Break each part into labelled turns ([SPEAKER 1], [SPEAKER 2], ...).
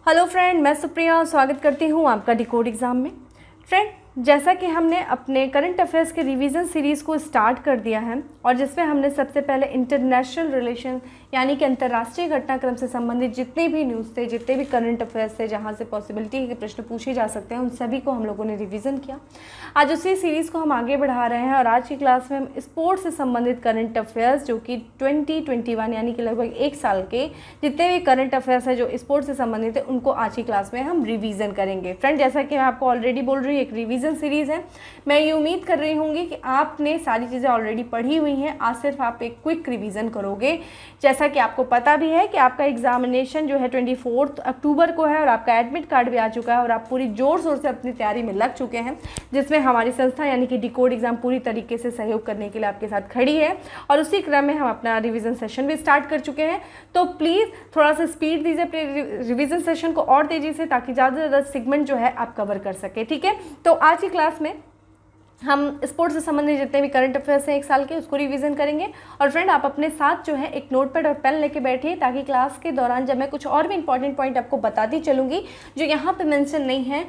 [SPEAKER 1] Hello friend, मैं सुप्रिया स्वागत करती हूँ आपका डिकोड एग्ज़ाम में। फ्रेंड, जैसा कि हमने अपने करंट अफेयर्स के रिवीजन सीरीज़ को स्टार्ट कर दिया है और जिसमें हमने सबसे पहले इंटरनेशनल रिलेशन यानी कि अंतर्राष्ट्रीय घटनाक्रम से संबंधित जितने भी न्यूज़ थे, जितने भी करंट अफेयर्स थे जहाँ से पॉसिबिलिटी है कि प्रश्न पूछे जा सकते हैं, उन सभी को हम लोगों ने रिवीजन किया। आज उसी सीरीज़ को हम आगे बढ़ा रहे हैं और आज की क्लास में हम स्पोर्ट्स से संबंधित करंट अफेयर्स जो कि 2021 यानी कि लगभग एक साल के जितने भी करंट अफेयर्स है जो स्पोर्ट्स से संबंधित है उनको आज की क्लास में हम रिवीजन करेंगे। फ्रेंड, जैसा कि मैं आपको ऑलरेडी बोल रही हूँ, एक रिवीजन सीरीज़ है। मैं ये उम्मीद कर रही हूँगी कि आपने सारी चीज़ें ऑलरेडी पढ़ी हुई हैं, आज सिर्फ आप एक क्विक रिवीजन करोगे। जैसा कि आपको पता भी है कि आपका एग्जामिनेशन जो है 24 अक्टूबर को है और आपका एडमिट कार्ड भी आ चुका है और आप पूरी जोर शोर से अपनी तैयारी में लग चुके हैं, जिसमें हमारी संस्था यानी कि डिकोड एग्जाम पूरी तरीके से सहयोग करने के लिए आपके साथ खड़ी है। और उसी क्रम में हम अपना रिवीजन सेशन भी स्टार्ट कर चुके हैं। तो प्लीज़ थोड़ा सा स्पीड दीजिए अपने रिवीजन सेशन को और तेज़ी से, ताकि ज़्यादा से ज़्यादा सेगमेंट जो है आप कवर कर सके। ठीक है, तो आज की क्लास में हम स्पोर्ट्स से संबंधित जितने भी करंट अफेयर्स हैं एक साल के, उसको रिवीजन करेंगे। और फ्रेंड, आप अपने साथ जो है एक नोटपैड और पेन लेके बैठिए, ताकि क्लास के दौरान जब मैं कुछ और भी इंपॉर्टेंट पॉइंट आपको बताती चलूँगी जो यहाँ पे मेंशन नहीं है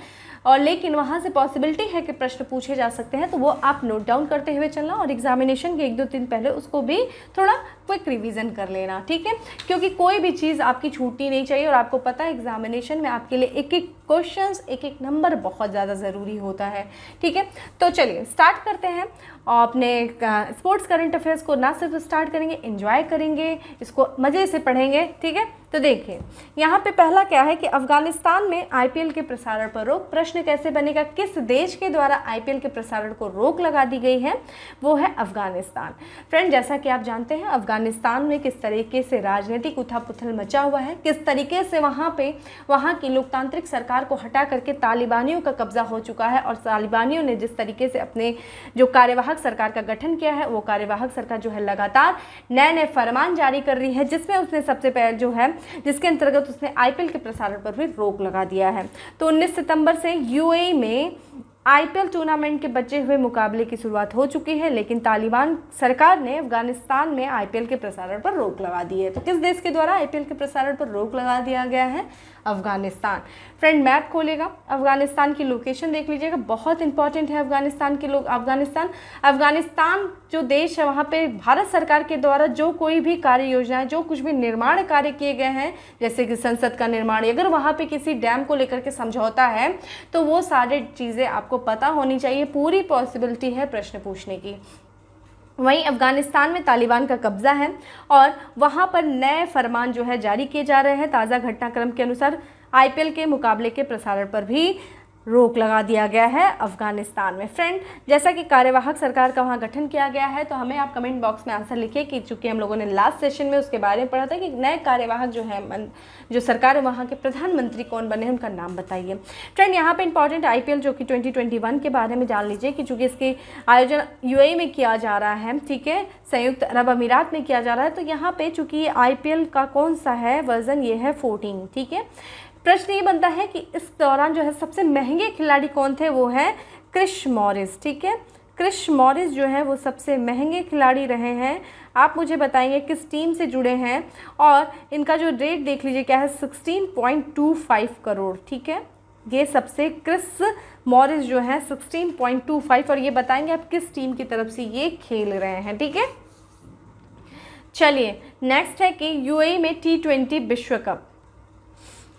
[SPEAKER 1] और लेकिन वहाँ से पॉसिबिलिटी है कि प्रश्न पूछे जा सकते हैं, तो वो आप नोट डाउन करते हुए चलना और एग्जामिनेशन के 1-2 दिन पहले उसको भी थोड़ा क्विक रिवीजन कर लेना। ठीक है, क्योंकि कोई भी चीज़ आपकी छूटनी नहीं चाहिए और आपको पता है एग्जामिनेशन में आपके लिए एक एक क्वेश्चंस, एक एक नंबर बहुत ज़्यादा ज़रूरी होता है। ठीक है, तो चलिए स्टार्ट करते हैं। और अपने स्पोर्ट्स करंट अफेयर्स को ना सिर्फ स्टार्ट करेंगे, एंजॉय करेंगे, इसको मज़े से पढ़ेंगे। ठीक है, तो देखिए यहाँ पे पहला क्या है कि अफगानिस्तान में आईपीएल के प्रसारण पर रोक। प्रश्न कैसे बनेगा, किस देश के द्वारा आईपीएल के प्रसारण को रोक लगा दी गई है, वो है अफगानिस्तान। फ्रेंड, जैसा कि आप जानते हैं अफगानिस्तान में किस तरीके से राजनीतिक उथल-पुथल मचा हुआ है, किस तरीके से वहाँ की लोकतांत्रिक सरकार को हटा करके तालिबानियों का कब्जा हो चुका है और तालिबानियों ने जिस तरीके से अपने जो कार्यवाहक सरकार का गठन किया है, वो कार्यवाहक सरकार जो है लगातार नए फरमान जारी कर रही है, जिसमें उसने सबसे पहले जो है जिसके अंतर्गत उसने आईपीएल के प्रसारण पर भी रोक लगा दिया है। तो 19 सितंबर से यूएई में आईपीएल टूर्नामेंट के बचे हुए मुकाबले की शुरुआत हो चुकी है, लेकिन तालिबान सरकार ने अफगानिस्तान में आईपीएल के प्रसारण पर रोक लगा दी है। तो किस देश के द्वारा आईपीएल के प्रसारण पर रोक लगा दिया गया है? अफगानिस्तान। फ्रेंड, मैप खोलेगा, अफगानिस्तान की लोकेशन देख लीजिएगा, बहुत इंपॉर्टेंट है अफगानिस्तान के लोग। अफगानिस्तान जो देश है, वहाँ पे भारत सरकार के द्वारा जो कोई भी कार्य योजनाएं, जो कुछ भी निर्माण कार्य किए गए हैं, जैसे कि संसद का निर्माण, अगर वहाँ पे किसी डैम को लेकर के समझौता है तो वो सारी चीज़ें आपको पता होनी चाहिए। पूरी पॉसिबिलिटी है प्रश्न पूछने की। वहीं अफगानिस्तान में तालिबान का कब्जा है और वहां पर नए फरमान जो है जारी किए जा रहे हैं। ताज़ा घटनाक्रम के अनुसार आईपीएल के मुकाबले के प्रसारण पर भी रोक लगा दिया गया है अफगानिस्तान में। फ्रेंड, जैसा कि कार्यवाहक सरकार का वहाँ गठन किया गया है, तो हमें आप कमेंट बॉक्स में आंसर लिखिए कि चूँकि हम लोगों ने लास्ट सेशन में उसके बारे में पढ़ा था कि नए कार्यवाहक जो है जो सरकार है वहाँ के प्रधानमंत्री कौन बने हैं, उनका नाम बताइए। फ्रेंड, यहाँ पे इंपॉर्टेंट आईपीएल जो कि 2021 के बारे में जान लीजिए कि चूँकि इसके आयोजन यूएई में किया जा रहा है, ठीक है, संयुक्त अरब अमीरात में किया जा रहा है, तो यहाँ पे चूँकि ये आईपीएल का कौन सा है वर्जन, ये है 14। ठीक है, प्रश्न ये बनता है कि इस दौरान जो है सबसे महंगे खिलाड़ी कौन थे, वो है क्रिस मॉरिस। ठीक है, क्रिस मॉरिस जो है वो सबसे महंगे खिलाड़ी रहे हैं। आप मुझे बताएंगे किस टीम से जुड़े हैं और इनका जो रेट देख लीजिए क्या है, 16.25 करोड़। ठीक है, ये सबसे क्रिस मॉरिस जो है 16.25, और ये बताएंगे आप किस टीम की तरफ से ये खेल रहे हैं। ठीक है, चलिए नेक्स्ट है कि यूएई में T20 विश्व कप।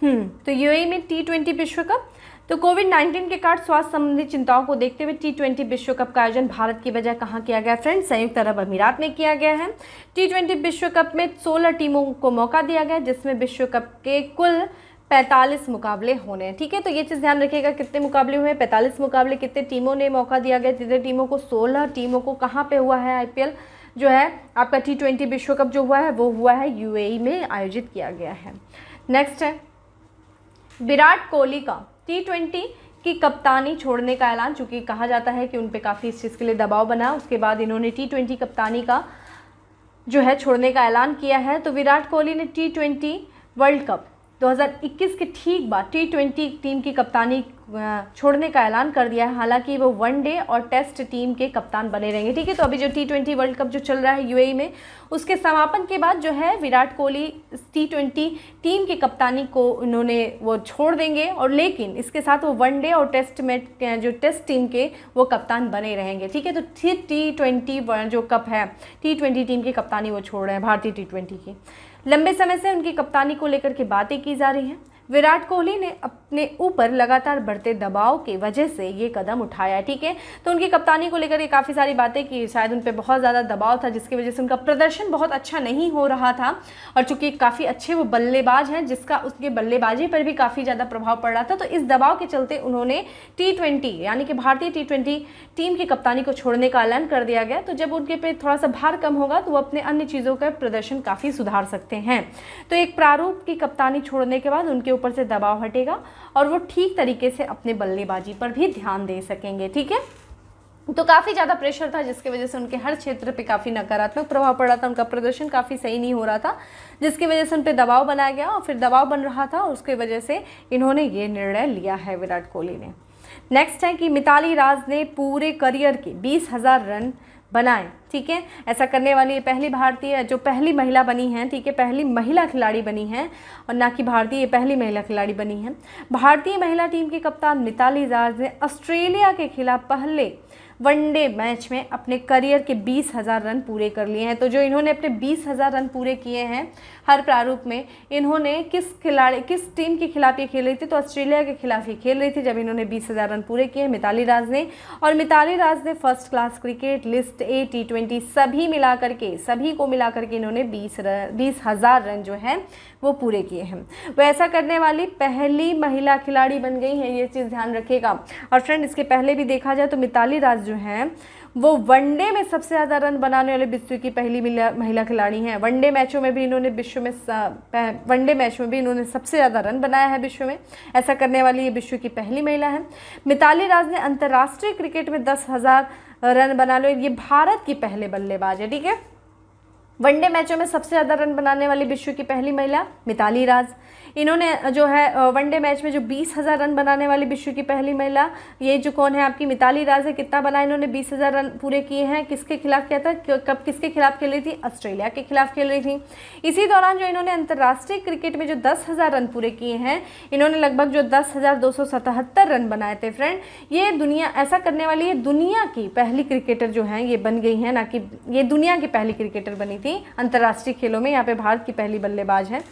[SPEAKER 1] तो यूएई में T20 विश्व कप। तो कोविड-19 के कारण स्वास्थ्य संबंधी चिंताओं को देखते हुए T20 विश्व कप का आयोजन भारत की बजाय कहाँ किया गया? फ्रेंड्स, संयुक्त अरब अमीरात में किया गया है। T20 विश्व कप में 16 टीमों को मौका दिया गया, जिसमें विश्व कप के कुल 45 मुकाबले होने हैं। ठीक है, तो ये चीज़ ध्यान रखिएगा, कितने मुकाबले हुए? 45 मुकाबले। कितने टीमों ने मौका दिया गया? जितने टीमों को, 16 टीमों को। कहाँ पे हुआ है आईपीएल जो है आपका T20 विश्व कप जो हुआ है वो हुआ है यूएई में आयोजित किया गया है। नेक्स्ट है विराट कोहली का T20 की कप्तानी छोड़ने का ऐलान। चूँकि कहा जाता है कि उन पे काफ़ी इस चीज़ के लिए दबाव बना, उसके बाद इन्होंने T20 कप्तानी का जो है छोड़ने का ऐलान किया है। तो विराट कोहली ने T20 वर्ल्ड कप 2021 के ठीक बाद T20 टीम की कप्तानी छोड़ने का ऐलान कर दिया है। हालांकि वो वनडे और टेस्ट टीम के कप्तान बने रहेंगे, ठीक है। तो अभी जो T20 वर्ल्ड कप जो चल रहा है यूएई में, उसके समापन के बाद जो है विराट कोहली T20 टीम की कप्तानी को उन्होंने वो छोड़ देंगे, और लेकिन इसके साथ वो वनडे और टेस्ट में जो टेस्ट टीम के वो कप्तान बने रहेंगे, ठीक है। तो T20 जो कप है T20 टीम की कप्तानी वो छोड़ रहे हैं, भारतीय T20 की। लंबे समय से उनकी कप्तानी को लेकर के बातें की जा रही हैं। विराट कोहली ने अपने ऊपर लगातार बढ़ते दबाव की वजह से ये कदम उठाया है, ठीक है। तो उनकी कप्तानी को लेकर के काफ़ी सारी बातें की, शायद उन पर बहुत ज़्यादा दबाव था जिसकी वजह से उनका प्रदर्शन बहुत अच्छा नहीं हो रहा था, और चूंकि काफ़ी अच्छे वो बल्लेबाज हैं जिसका उसके बल्लेबाजी पर भी काफ़ी ज़्यादा प्रभाव पड़ रहा था, तो इस दबाव के चलते उन्होंने T20 यानी कि भारतीय T20 टीम की कप्तानी को छोड़ने का ऐलान कर दिया गया। तो जब उनके पे थोड़ा सा भार कम होगा तो वो अपने अन्य चीज़ों का प्रदर्शन काफ़ी सुधार सकते हैं। तो एक प्रारूप की कप्तानी छोड़ने के बाद उनके ऊपर से दबाव हटेगा और वो ठीक तरीके से अपने बल्लेबाजी पर भी ध्यान दे सकेंगे, ठीक है। तो काफ़ी ज़्यादा प्रेशर था जिसकी वजह से उनके हर क्षेत्र पे काफ़ी नकारात्मक प्रभाव पड़ा था, उनका प्रदर्शन काफ़ी सही नहीं हो रहा था, जिसकी वजह से उन पर दबाव बनाया गया और फिर दबाव बन रहा था, और उसकी वजह से इन्होंने ये निर्णय लिया है विराट कोहली ने। नेक्स्ट है कि मिताली राज ने पूरे करियर के 20,000 रन बनाए, ठीक है। ऐसा करने वाली ये पहली भारतीय जो पहली महिला बनी हैं, ठीक है, पहली महिला खिलाड़ी बनी हैं, और ना कि भारतीय ये पहली महिला खिलाड़ी बनी हैं। भारतीय महिला टीम की कप्तान मिताली राज ने ऑस्ट्रेलिया के खिलाफ पहले वनडे मैच में अपने करियर के 20,000 रन पूरे कर लिए हैं। तो जो इन्होंने अपने 20,000 रन पूरे किए हैं हर प्रारूप में, इन्होंने किस टीम के खिलाफ ये खेल रही थी, तो ऑस्ट्रेलिया के खिलाफ ये खेल रही थी जब इन्होंने 20,000 रन पूरे किए मिताली राज ने। और मिताली राज ने first class cricket, list A, T20 सभी को मिलाकर के इन्होंने 20,000 रन जो है वो पूरे किए हैं। वो ऐसा करने वाली पहली महिला खिलाड़ी बन गई है, ये चीज़ ध्यान रखिएगा। और फ्रेंड इसके पहले भी देखा जाए तो मिताली राज जो हैं वो वनडे में सबसे ज़्यादा रन बनाने वाले विश्व की पहली महिला खिलाड़ी हैं। वनडे मैचों में भी इन्होंने सबसे ज़्यादा रन बनाया है विश्व में। ऐसा करने वाली ये विश्व की पहली महिला है। मिताली राज ने अंतर्राष्ट्रीय क्रिकेट में 10,000 रन बना लो, ये भारत की पहले बल्लेबाज है, ठीक है। वनडे मैचों में सबसे ज़्यादा रन बनाने वाली विश्व की पहली महिला मिताली राज। इन्होंने जो है वनडे मैच में जो 20,000 रन बनाने वाली विश्व की पहली महिला, ये जो कौन है आपकी मिताली राज है। कितना बना इन्होंने 20,000 रन पूरे किए हैं। किसके खिलाफ किया था, कब किसके खिलाफ खेल रही थी, ऑस्ट्रेलिया के खिलाफ खेल रही थी। इसी दौरान जो इन्होंने अंतर्राष्ट्रीय क्रिकेट में जो 10,000 रन पूरे किए हैं, इन्होंने लगभग जो 10,277 रन बनाए थे। फ्रेंड ये दुनिया ऐसा करने वाली ये दुनिया की पहली क्रिकेटर जो हैं ये बन गई हैं, ना कि ये दुनिया की पहली क्रिकेटर बनी थी अंतर्राष्ट्रीय खेलों में। यहाँ पे भारत की पहली बल्लेबाज है।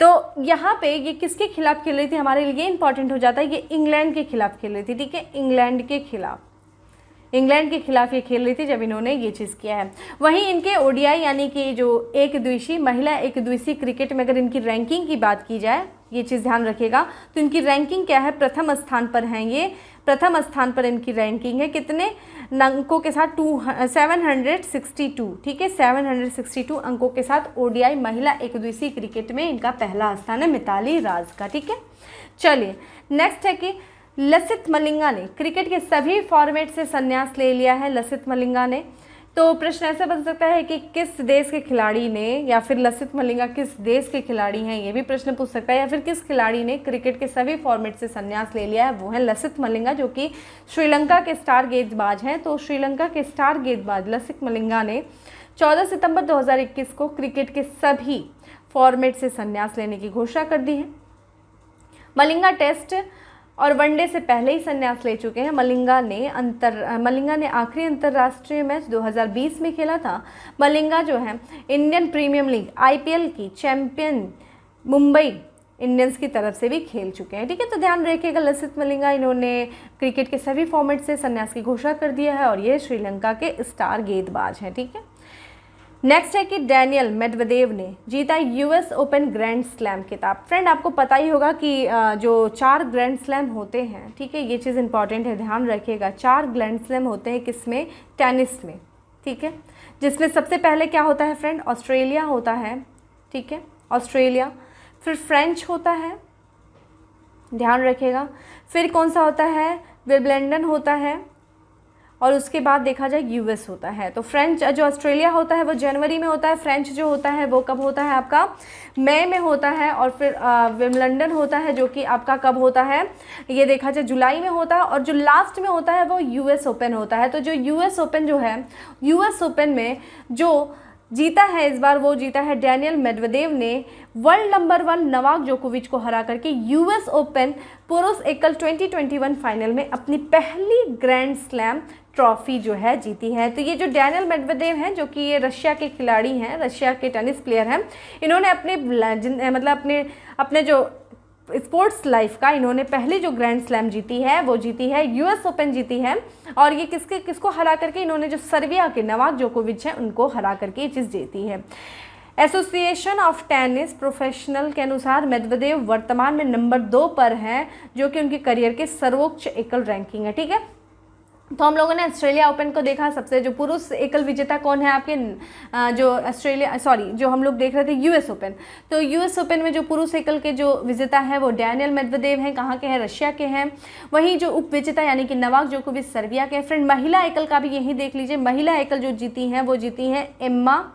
[SPEAKER 1] तो यहाँ पे ये किसके खिलाफ खेल रही थी, हमारे लिए इंपॉर्टेंट हो जाता है, ये इंग्लैंड के खिलाफ खेल रही थी, ठीक है। इंग्लैंड के खिलाफ ये खेल रही थी जब इन्होंने ये चीज़ किया है। वहीं इनके ओडीआई यानी कि जो महिला एक दिवसीय क्रिकेट में अगर इनकी रैंकिंग की बात की जाए, ये चीज़ ध्यान रखिएगा, तो इनकी रैंकिंग क्या है, प्रथम स्थान पर हैं ये। प्रथम स्थान पर इनकी रैंकिंग है कितने अंकों के साथ, 762, ठीक है, 762 अंकों के साथ ओडीआई महिला एक दिवसीय क्रिकेट में इनका पहला स्थान है मिताली राज का, ठीक है। चलिए नेक्स्ट है कि लसित मलिंगा ने क्रिकेट के सभी फॉर्मेट से संन्यास ले लिया है। लसित मलिंगा ने, तो प्रश्न ऐसा बन सकता है कि किस देश के खिलाड़ी ने, या फिर लसित मलिंगा किस देश के खिलाड़ी हैं, ये भी प्रश्न पूछ सकता है। या फिर किस खिलाड़ी ने क्रिकेट के सभी फॉर्मेट से संन्यास ले लिया है, वो है लसित मलिंगा, जो कि श्रीलंका के स्टार गेंदबाज हैं। तो श्रीलंका के स्टार गेंदबाज लसित मलिंगा ने 14 सितंबर 2021 को क्रिकेट के सभी फॉर्मेट से संन्यास लेने की घोषणा कर दी है। मलिंगा टेस्ट और वनडे से पहले ही संन्यास ले चुके हैं। मलिंगा ने आखिरी अंतर्राष्ट्रीय मैच 2020 में खेला था। मलिंगा जो है इंडियन प्रीमियर लीग IPL की चैंपियन मुंबई इंडियंस की तरफ से भी खेल चुके हैं, ठीक है। तो ध्यान रखिएगा लसित मलिंगा, इन्होंने क्रिकेट के सभी फॉर्मेट से संन्यास की घोषणा कर दिया है और ये श्रीलंका के स्टार गेंदबाज हैं, ठीक है। नेक्स्ट है कि डेनियल मेडवेदेव ने जीता US ओपन ग्रैंड स्लैम खिताब। फ्रेंड आपको पता ही होगा कि जो 4 ग्रैंड स्लैम होते हैं, ठीक है, ये चीज़ इंपॉर्टेंट है, ध्यान रखिएगा। 4 ग्रैंड स्लैम होते हैं किसमें, टेनिस में, ठीक है। जिसमें सबसे पहले क्या होता है फ्रेंड, ऑस्ट्रेलिया होता है, ठीक है, ऑस्ट्रेलिया, फिर फ्रेंच होता है, ध्यान रखिएगा, फिर कौन सा होता है, विंबलडन होता है, और उसके बाद देखा जाए यूएस होता है। तो फ्रेंच जो ऑस्ट्रेलिया होता है वो जनवरी में होता है, फ्रेंच जो होता है वो कब होता है आपका मई में होता है, और फिर विम्बलडन होता है जो कि आपका कब होता है, ये देखा जाए जुलाई में होता है, और जो लास्ट में होता है वो यूएस ओपन होता है। तो जो यूएस ओपन जो है, यूएस ओपन में जो जीता है इस बार वो जीता है डैनियल मेदवेदेव ने वर्ल्ड नंबर 1 नोवाक जोकोविच को हरा करके यूएस ओपन पुरुष एकल 2021 फाइनल में अपनी पहली ग्रैंड स्लैम ट्रॉफी जो है जीती है। तो ये जो डैनियल मेदवेदेव हैं जो कि ये रशिया के खिलाड़ी हैं, रशिया के टेनिस प्लेयर हैं, इन्होंने अपने जो स्पोर्ट्स लाइफ का इन्होंने पहली जो ग्रैंड स्लैम जीती है वो जीती है यूएस ओपन जीती है। और ये किसको हरा करके, इन्होंने जो सर्बिया के नोवाक जोकोविच हैं उनको हरा करके ये चीज़ जीती है। एसोसिएशन ऑफ टेनिस प्रोफेशनल के अनुसार मेदवेदेव वर्तमान में नंबर 2 पर हैं, जो कि उनके करियर के सर्वोच्च एकल रैंकिंग है। ठीक है, तो हम लोगों ने ऑस्ट्रेलिया ओपन को देखा, सबसे जो पुरुष एकल विजेता कौन है आपके, जो हम लोग देख रहे थे यूएस ओपन। तो यूएस ओपन में जो पुरुष एकल के जो विजेता है वो डैनियल मेदवेदेव हैं, कहाँ के हैं, रशिया के हैं। वहीं जो उप विजेता यानी कि नोवाक जोकोविच सर्बिया के। फ्रेंड महिला एकल का भी यही देख लीजिए, महिला एकल जो जीती हैं वो जीती हैं एम्मा,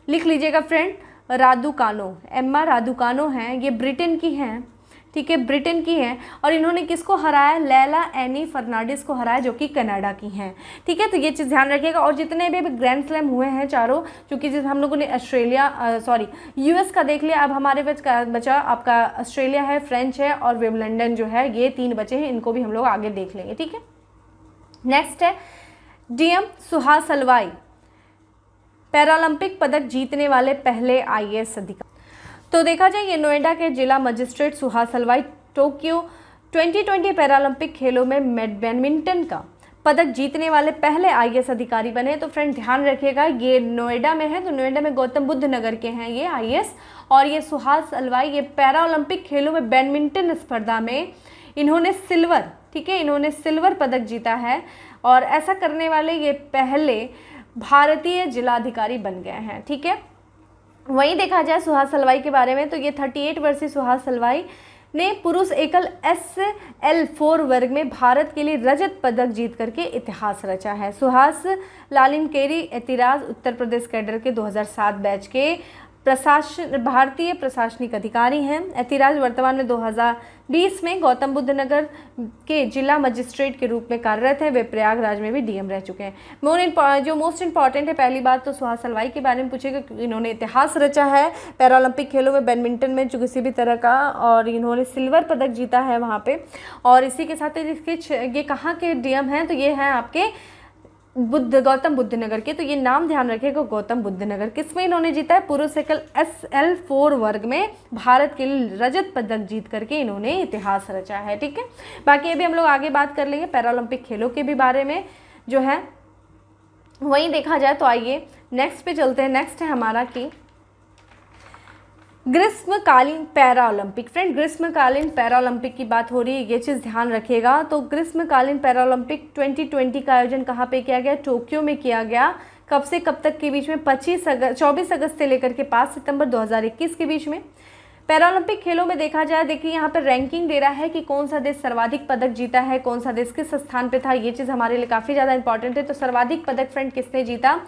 [SPEAKER 1] लिख लीजिएगा फ्रेंड, रादुकानो, एम्मा रादुकानो हैं, ये ब्रिटेन की हैं। ठीक है, ब्रिटेन की हैं, और इन्होंने किसको हराया, लैला एनी फर्नांडिस को हराया जो कि कनाडा की हैं। ठीक है, तो ये चीज़ ध्यान रखिएगा। और जितने भी ग्रैंड स्लैम हुए हैं चारों, क्योंकि जिस हम लोगों ने यूएस का देख लिया, अब हमारे बचा आपका ऑस्ट्रेलिया है, फ्रेंच है और विम्बलडन जो है, ये 3 बचे हैं, इनको भी हम लोग आगे देख लेंगे। ठीक है, नेक्स्ट है डीएम सुहासलवाई, पैरालंपिक पदक जीतने वाले पहले आईएएस अधिकारी। तो देखा जाए ये नोएडा के जिला मजिस्ट्रेट सुहासलवाई टोक्यो 2020 पैरालंपिक खेलों में बैडमिंटन का पदक जीतने वाले पहले आईएएस अधिकारी बने। तो फ्रेंड ध्यान रखिएगा, ये नोएडा में है, तो नोएडा में गौतम बुद्ध नगर के हैं ये आईएएस, और ये सुहासलवाई ये पैरालंपिक खेलों में बैडमिंटन स्पर्धा में इन्होंने सिल्वर, ठीक है, इन्होंने सिल्वर पदक जीता है, और ऐसा करने वाले ये पहले भारतीय जिलाधिकारी बन गए हैं। ठीक है, वहीं देखा जाए सुहासलवाई के बारे में, तो ये 38 वर्षीय सुहासलवाई ने पुरुष एकल SL4 वर्ग में भारत के लिए रजत पदक जीत करके इतिहास रचा है। सुहास लालिनकेरी एतिराज उत्तर प्रदेश कैडर के 2007 बैच के भारतीय प्रशासनिक अधिकारी हैं। एतिराज वर्तमान में 2020 में गौतम बुद्ध नगर के जिला मजिस्ट्रेट के रूप में कार्यरत हैं। वे प्रयागराज में भी डीएम रह चुके हैं। जो मोस्ट इंपॉर्टेंट है, पहली बात तो सुहासलवाई के बारे में पूछेगा क्योंकि इन्होंने इतिहास रचा है पैरालंपिक खेलों में बैडमिंटन में जो किसी भी तरह का, और इन्होंने सिल्वर पदक जीता है वहाँ पे। और इसी के साथ ये कहाँ के डीएम हैं, तो ये हैं आपके गौतम बुद्ध नगर के। तो ये नाम ध्यान रखिएगा, गौतम बुद्ध नगर। किसमें इन्होंने जीता है, पुरुष एकल SL4 वर्ग में भारत के लिए रजत पदक जीत करके इन्होंने इतिहास रचा है। ठीक है, बाकी अभी हम लोग आगे बात कर लेंगे पैरालंपिक खेलों के भी बारे में जो है। वहीं देखा जाए तो आइए नेक्स्ट पे चलते हैं। नेक्स्ट है हमारा कि ग्रीष्मकालीन पैरालंपिक। फ्रेंड, ग्रीष्मकालीन पैरालंपिक की बात हो रही है, ये चीज़ ध्यान रखिएगा। तो ग्रीष्मकालीन पैरालंपिक 2020 का आयोजन कहाँ पे किया गया, टोक्यो में किया गया। कब से कब तक के बीच में, 24 अगस्त से लेकर के 5 सितंबर 2021 के बीच में। पैरालंपिक खेलों में देखा जाए, देखिए यहाँ पर रैंकिंग दे रहा है कि कौन सा देश सर्वाधिक पदक जीता है, कौन सा देश किस स्थान पे था। ये चीज़ हमारे लिए काफ़ी ज़्यादा इंपॉर्टेंट है। तो सर्वाधिक पदक फ्रेंड किसने जीता,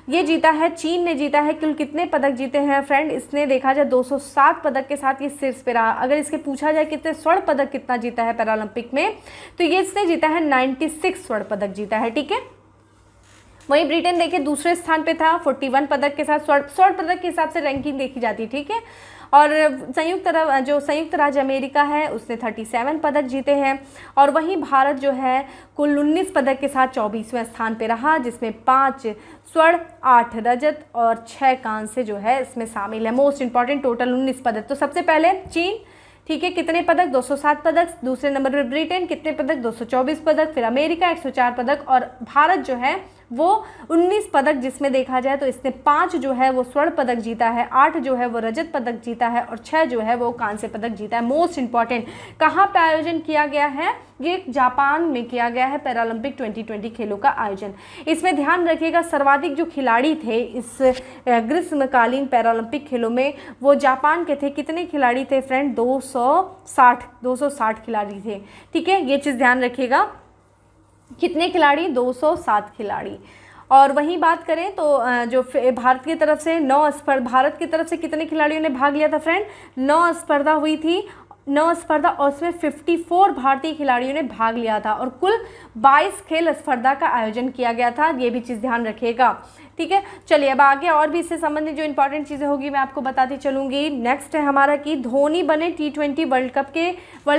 [SPEAKER 1] ये जीता है चीन ने जीता है। कुल कितने पदक जीते हैं फ्रेंड, इसने देखा जाए 207 पदक के साथ ये शीर्ष पे रहा। अगर इसके पूछा जाए कितने स्वर्ण पदक कितना जीता है पैरालंपिक में, तो ये इसने जीता है 96 स्वर्ण पदक जीता है। ठीक है, वहीं ब्रिटेन देखिए दूसरे स्थान पे था 41 पदक के साथ। स्वर्ण पदक के हिसाब से रैंकिंग देखी जाती है। ठीक है, और संयुक्त राज्य अमेरिका है उसने 37 पदक जीते हैं। और वहीं भारत जो है कुल 19 पदक के साथ 24वें स्थान पे रहा, जिसमें 5 स्वर्ण, 8 रजत और 6 कांस्य जो है इसमें शामिल है। मोस्ट इंपॉर्टेंट, टोटल 19 पदक। तो सबसे पहले चीन, ठीक है, कितने पदक, 207 पदक। दूसरे नंबर पर ब्रिटेन, कितने पदक, 224 पदक। फिर अमेरिका 104 पदक, और भारत जो है वो 19 पदक, जिसमें देखा जाए तो इसने 5 जो है वो स्वर्ण पदक जीता है, 8 जो है वो रजत पदक जीता है, और 6 जो है वो कांस्य पदक जीता है। मोस्ट इंपॉर्टेंट, कहाँ पे आयोजन किया गया है, ये जापान में किया गया है पैरालंपिक 2020 खेलों का आयोजन। इसमें ध्यान रखिएगा सर्वाधिक जो खिलाड़ी थे इस ग्रीष्मकालीन पैरालंपिक खेलों में वो जापान के थे। कितने खिलाड़ी थे फ्रेंड, 260 खिलाड़ी थे। ठीक है, ये चीज़ ध्यान रखिएगा। कितने खिलाड़ी? 207 खिलाड़ी। और वहीं बात करें तो जो भारत की तरफ से भारत की तरफ से कितने खिलाड़ियों ने भाग लिया था फ्रेंड? 9 स्पर्धा हुई थी, 9 स्पर्धा, और उसमें 54 भारतीय खिलाड़ियों ने भाग लिया था और कुल 22 खेल स्पर्धा का आयोजन किया गया था। ये भी चीज़ ध्यान रखिएगा, ठीक है। चलिए अब आगे और भी इससे संबंधित जो इंपॉर्टेंट चीज़ें होगी मैं आपको बताती चलूँगी। नेक्स्ट है हमारा कि धोनी बने T20 वर्ल्ड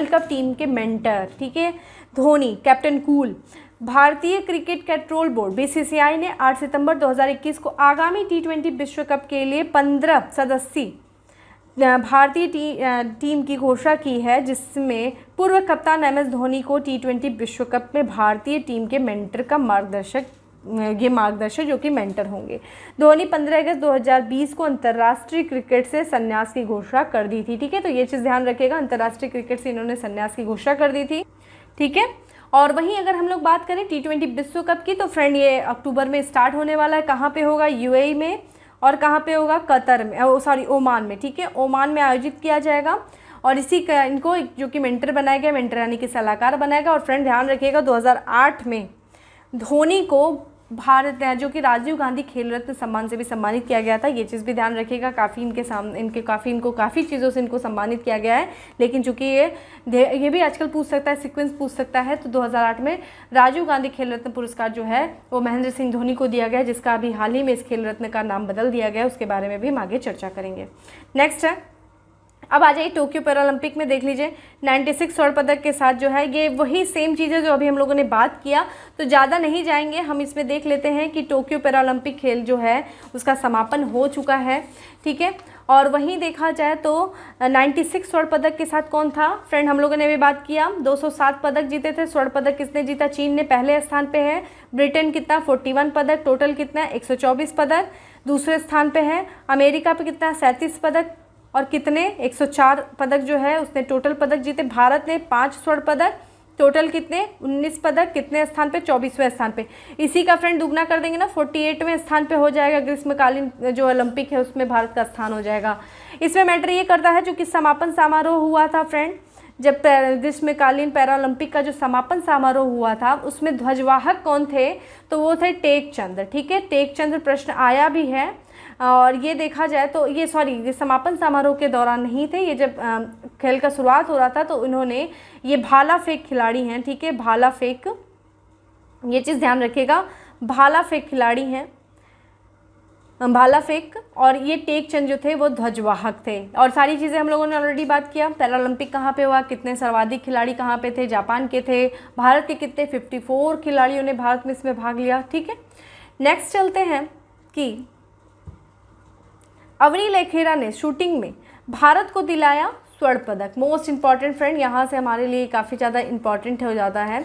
[SPEAKER 1] कप टीम के मेंटर, ठीक है। Dhoni, captain cool. भारतीय क्रिकेट कंट्रोल बोर्ड BCCI ने 8 सितंबर 2021 को आगामी T20 विश्व कप के लिए 15 सदस्यीय भारतीय टीम की घोषणा की है, जिसमें पूर्व कप्तान MS धोनी को T20 विश्व कप में भारतीय टीम के मेंटर का मार्गदर्शक जो कि मेंटर होंगे। धोनी 15 अगस्त 2020 को अंतर्राष्ट्रीय क्रिकेट से संन्यास की घोषणा कर दी थी, ठीक है। तो ये चीज़ ध्यान रखिएगा, अंतर्राष्ट्रीय क्रिकेट से इन्होंने संन्यास की घोषणा कर दी थी, ठीक है। और वहीं अगर हम लोग बात करें T20 विश्व कप की, तो फ्रेंड ये अक्टूबर में स्टार्ट होने वाला है। कहाँ पे होगा? UAE में। और कहाँ पे होगा? कतर में, ओमान में, ठीक है। ओमान में आयोजित किया जाएगा और इनको जो कि मेंटर बनाया गया, मेंटर यानी कि सलाहकार बनाएगा। और फ्रेंड ध्यान रखिएगा 2008 में धोनी को भारत जो कि राजीव गांधी खेल रत्न सम्मान से भी सम्मानित किया गया था। ये चीज़ भी ध्यान रखिएगा, काफ़ी इनको काफ़ी चीज़ों से इनको सम्मानित किया गया है, लेकिन चूंकि ये भी आजकल पूछ सकता है, सीक्वेंस पूछ सकता है। तो 2008 में राजीव गांधी खेल रत्न पुरस्कार जो है वो महेंद्र सिंह धोनी को दिया गया, जिसका अभी हाल ही में इस खेल रत्न का नाम बदल दिया गया, उसके बारे में भी हम आगे चर्चा करेंगे। नेक्स्ट है, अब आ जाइए टोक्यो पैरालंपिक में। देख लीजिए 96 स्वर्ण पदक के साथ जो है ये वही सेम चीज़ें जो अभी हम लोगों ने बात किया, तो ज़्यादा नहीं जाएंगे हम इसमें। देख लेते हैं कि टोक्यो पैरालंपिक खेल जो है उसका समापन हो चुका है, ठीक है। और वहीं देखा जाए तो 96 स्वर्ण पदक के साथ कौन था फ्रेंड? हम लोगों ने भी बात किया, 207 पदक जीते थे। स्वर्ण पदक किसने जीता? चीन ने पहले स्थान पे है। ब्रिटेन कितना? 41 पदक। टोटल कितना है? 124 पदक। दूसरे स्थान पे है। अमेरिका पे कितना? 37 पदक। और कितने? 104 पदक जो है उसने टोटल पदक जीते। भारत ने 5 स्वर्ण पदक, टोटल कितने? 19 पदक। कितने स्थान पे? 24वें स्थान पे। इसी का फ्रेंड दुगना कर देंगे ना, 48वें स्थान पे हो जाएगा। ग्रीष्मकालीन जो ओलंपिक है उसमें भारत का स्थान हो जाएगा। इसमें मैटर ये करता है जो कि समापन समारोह हुआ था फ्रेंड, जब ग्रीष्मकालीन पैरालंपिक का जो समापन समारोह हुआ था उसमें ध्वजवाहक कौन थे? तो वो थे टेकचंद, ठीक है। टेकचंद प्रश्न आया भी है। और ये देखा जाए तो ये समापन समारोह के दौरान नहीं थे, ये जब खेल का शुरुआत हो रहा था तो इन्होंने, ये भाला फेंक खिलाड़ी हैं, ठीक है। भाला फेंक, ये चीज़ ध्यान रखिएगा, भाला फेंक खिलाड़ी हैं, भाला फेंक। और ये टेकचंद जो थे वो ध्वजवाहक थे। और सारी चीज़ें हम लोगों ने ऑलरेडी बात किया। पैरालंपिक कहाँ पे हुआ, कितने सर्वाधिक खिलाड़ी कहाँ पे थे? जापान के थे। भारत के कितने? 54 खिलाड़ियों ने भारत में इसमें भाग लिया, ठीक है। नेक्स्ट चलते हैं कि अवनी लेखेरा ने शूटिंग में भारत को दिलाया स्वर्ण पदक। मोस्ट इंपॉर्टेंट फ्रेंड, यहाँ से हमारे लिए काफ़ी ज़्यादा इंपॉर्टेंट हो जाता है,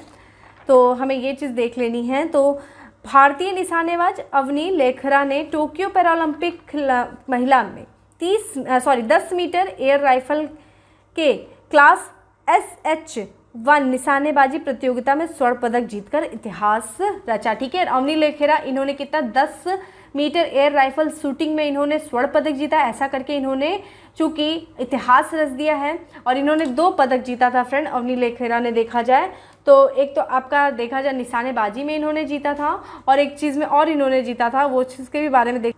[SPEAKER 1] तो हमें ये चीज़ देख लेनी है। तो भारतीय निशानेबाज अवनी लेखेरा ने टोक्यो पैरालंपिक महिला में 10 मीटर एयर राइफल के क्लास SH1 निशानेबाजी प्रतियोगिता में स्वर्ण पदक जीतकर इतिहास रचा, ठीक है। अवनी लेखेरा इन्होंने कितना? 10 मीटर एयर राइफल शूटिंग में इन्होंने स्वर्ण पदक जीता। ऐसा करके इन्होंने चूँकि इतिहास रच दिया है। और इन्होंने 2 पदक जीता था फ्रेंड अवनी लेखेरा ने, देखा जाए तो एक तो आपका देखा जाए निशानेबाजी में इन्होंने जीता था, और एक चीज़ में और इन्होंने जीता था, वो चीज़ के भी बारे में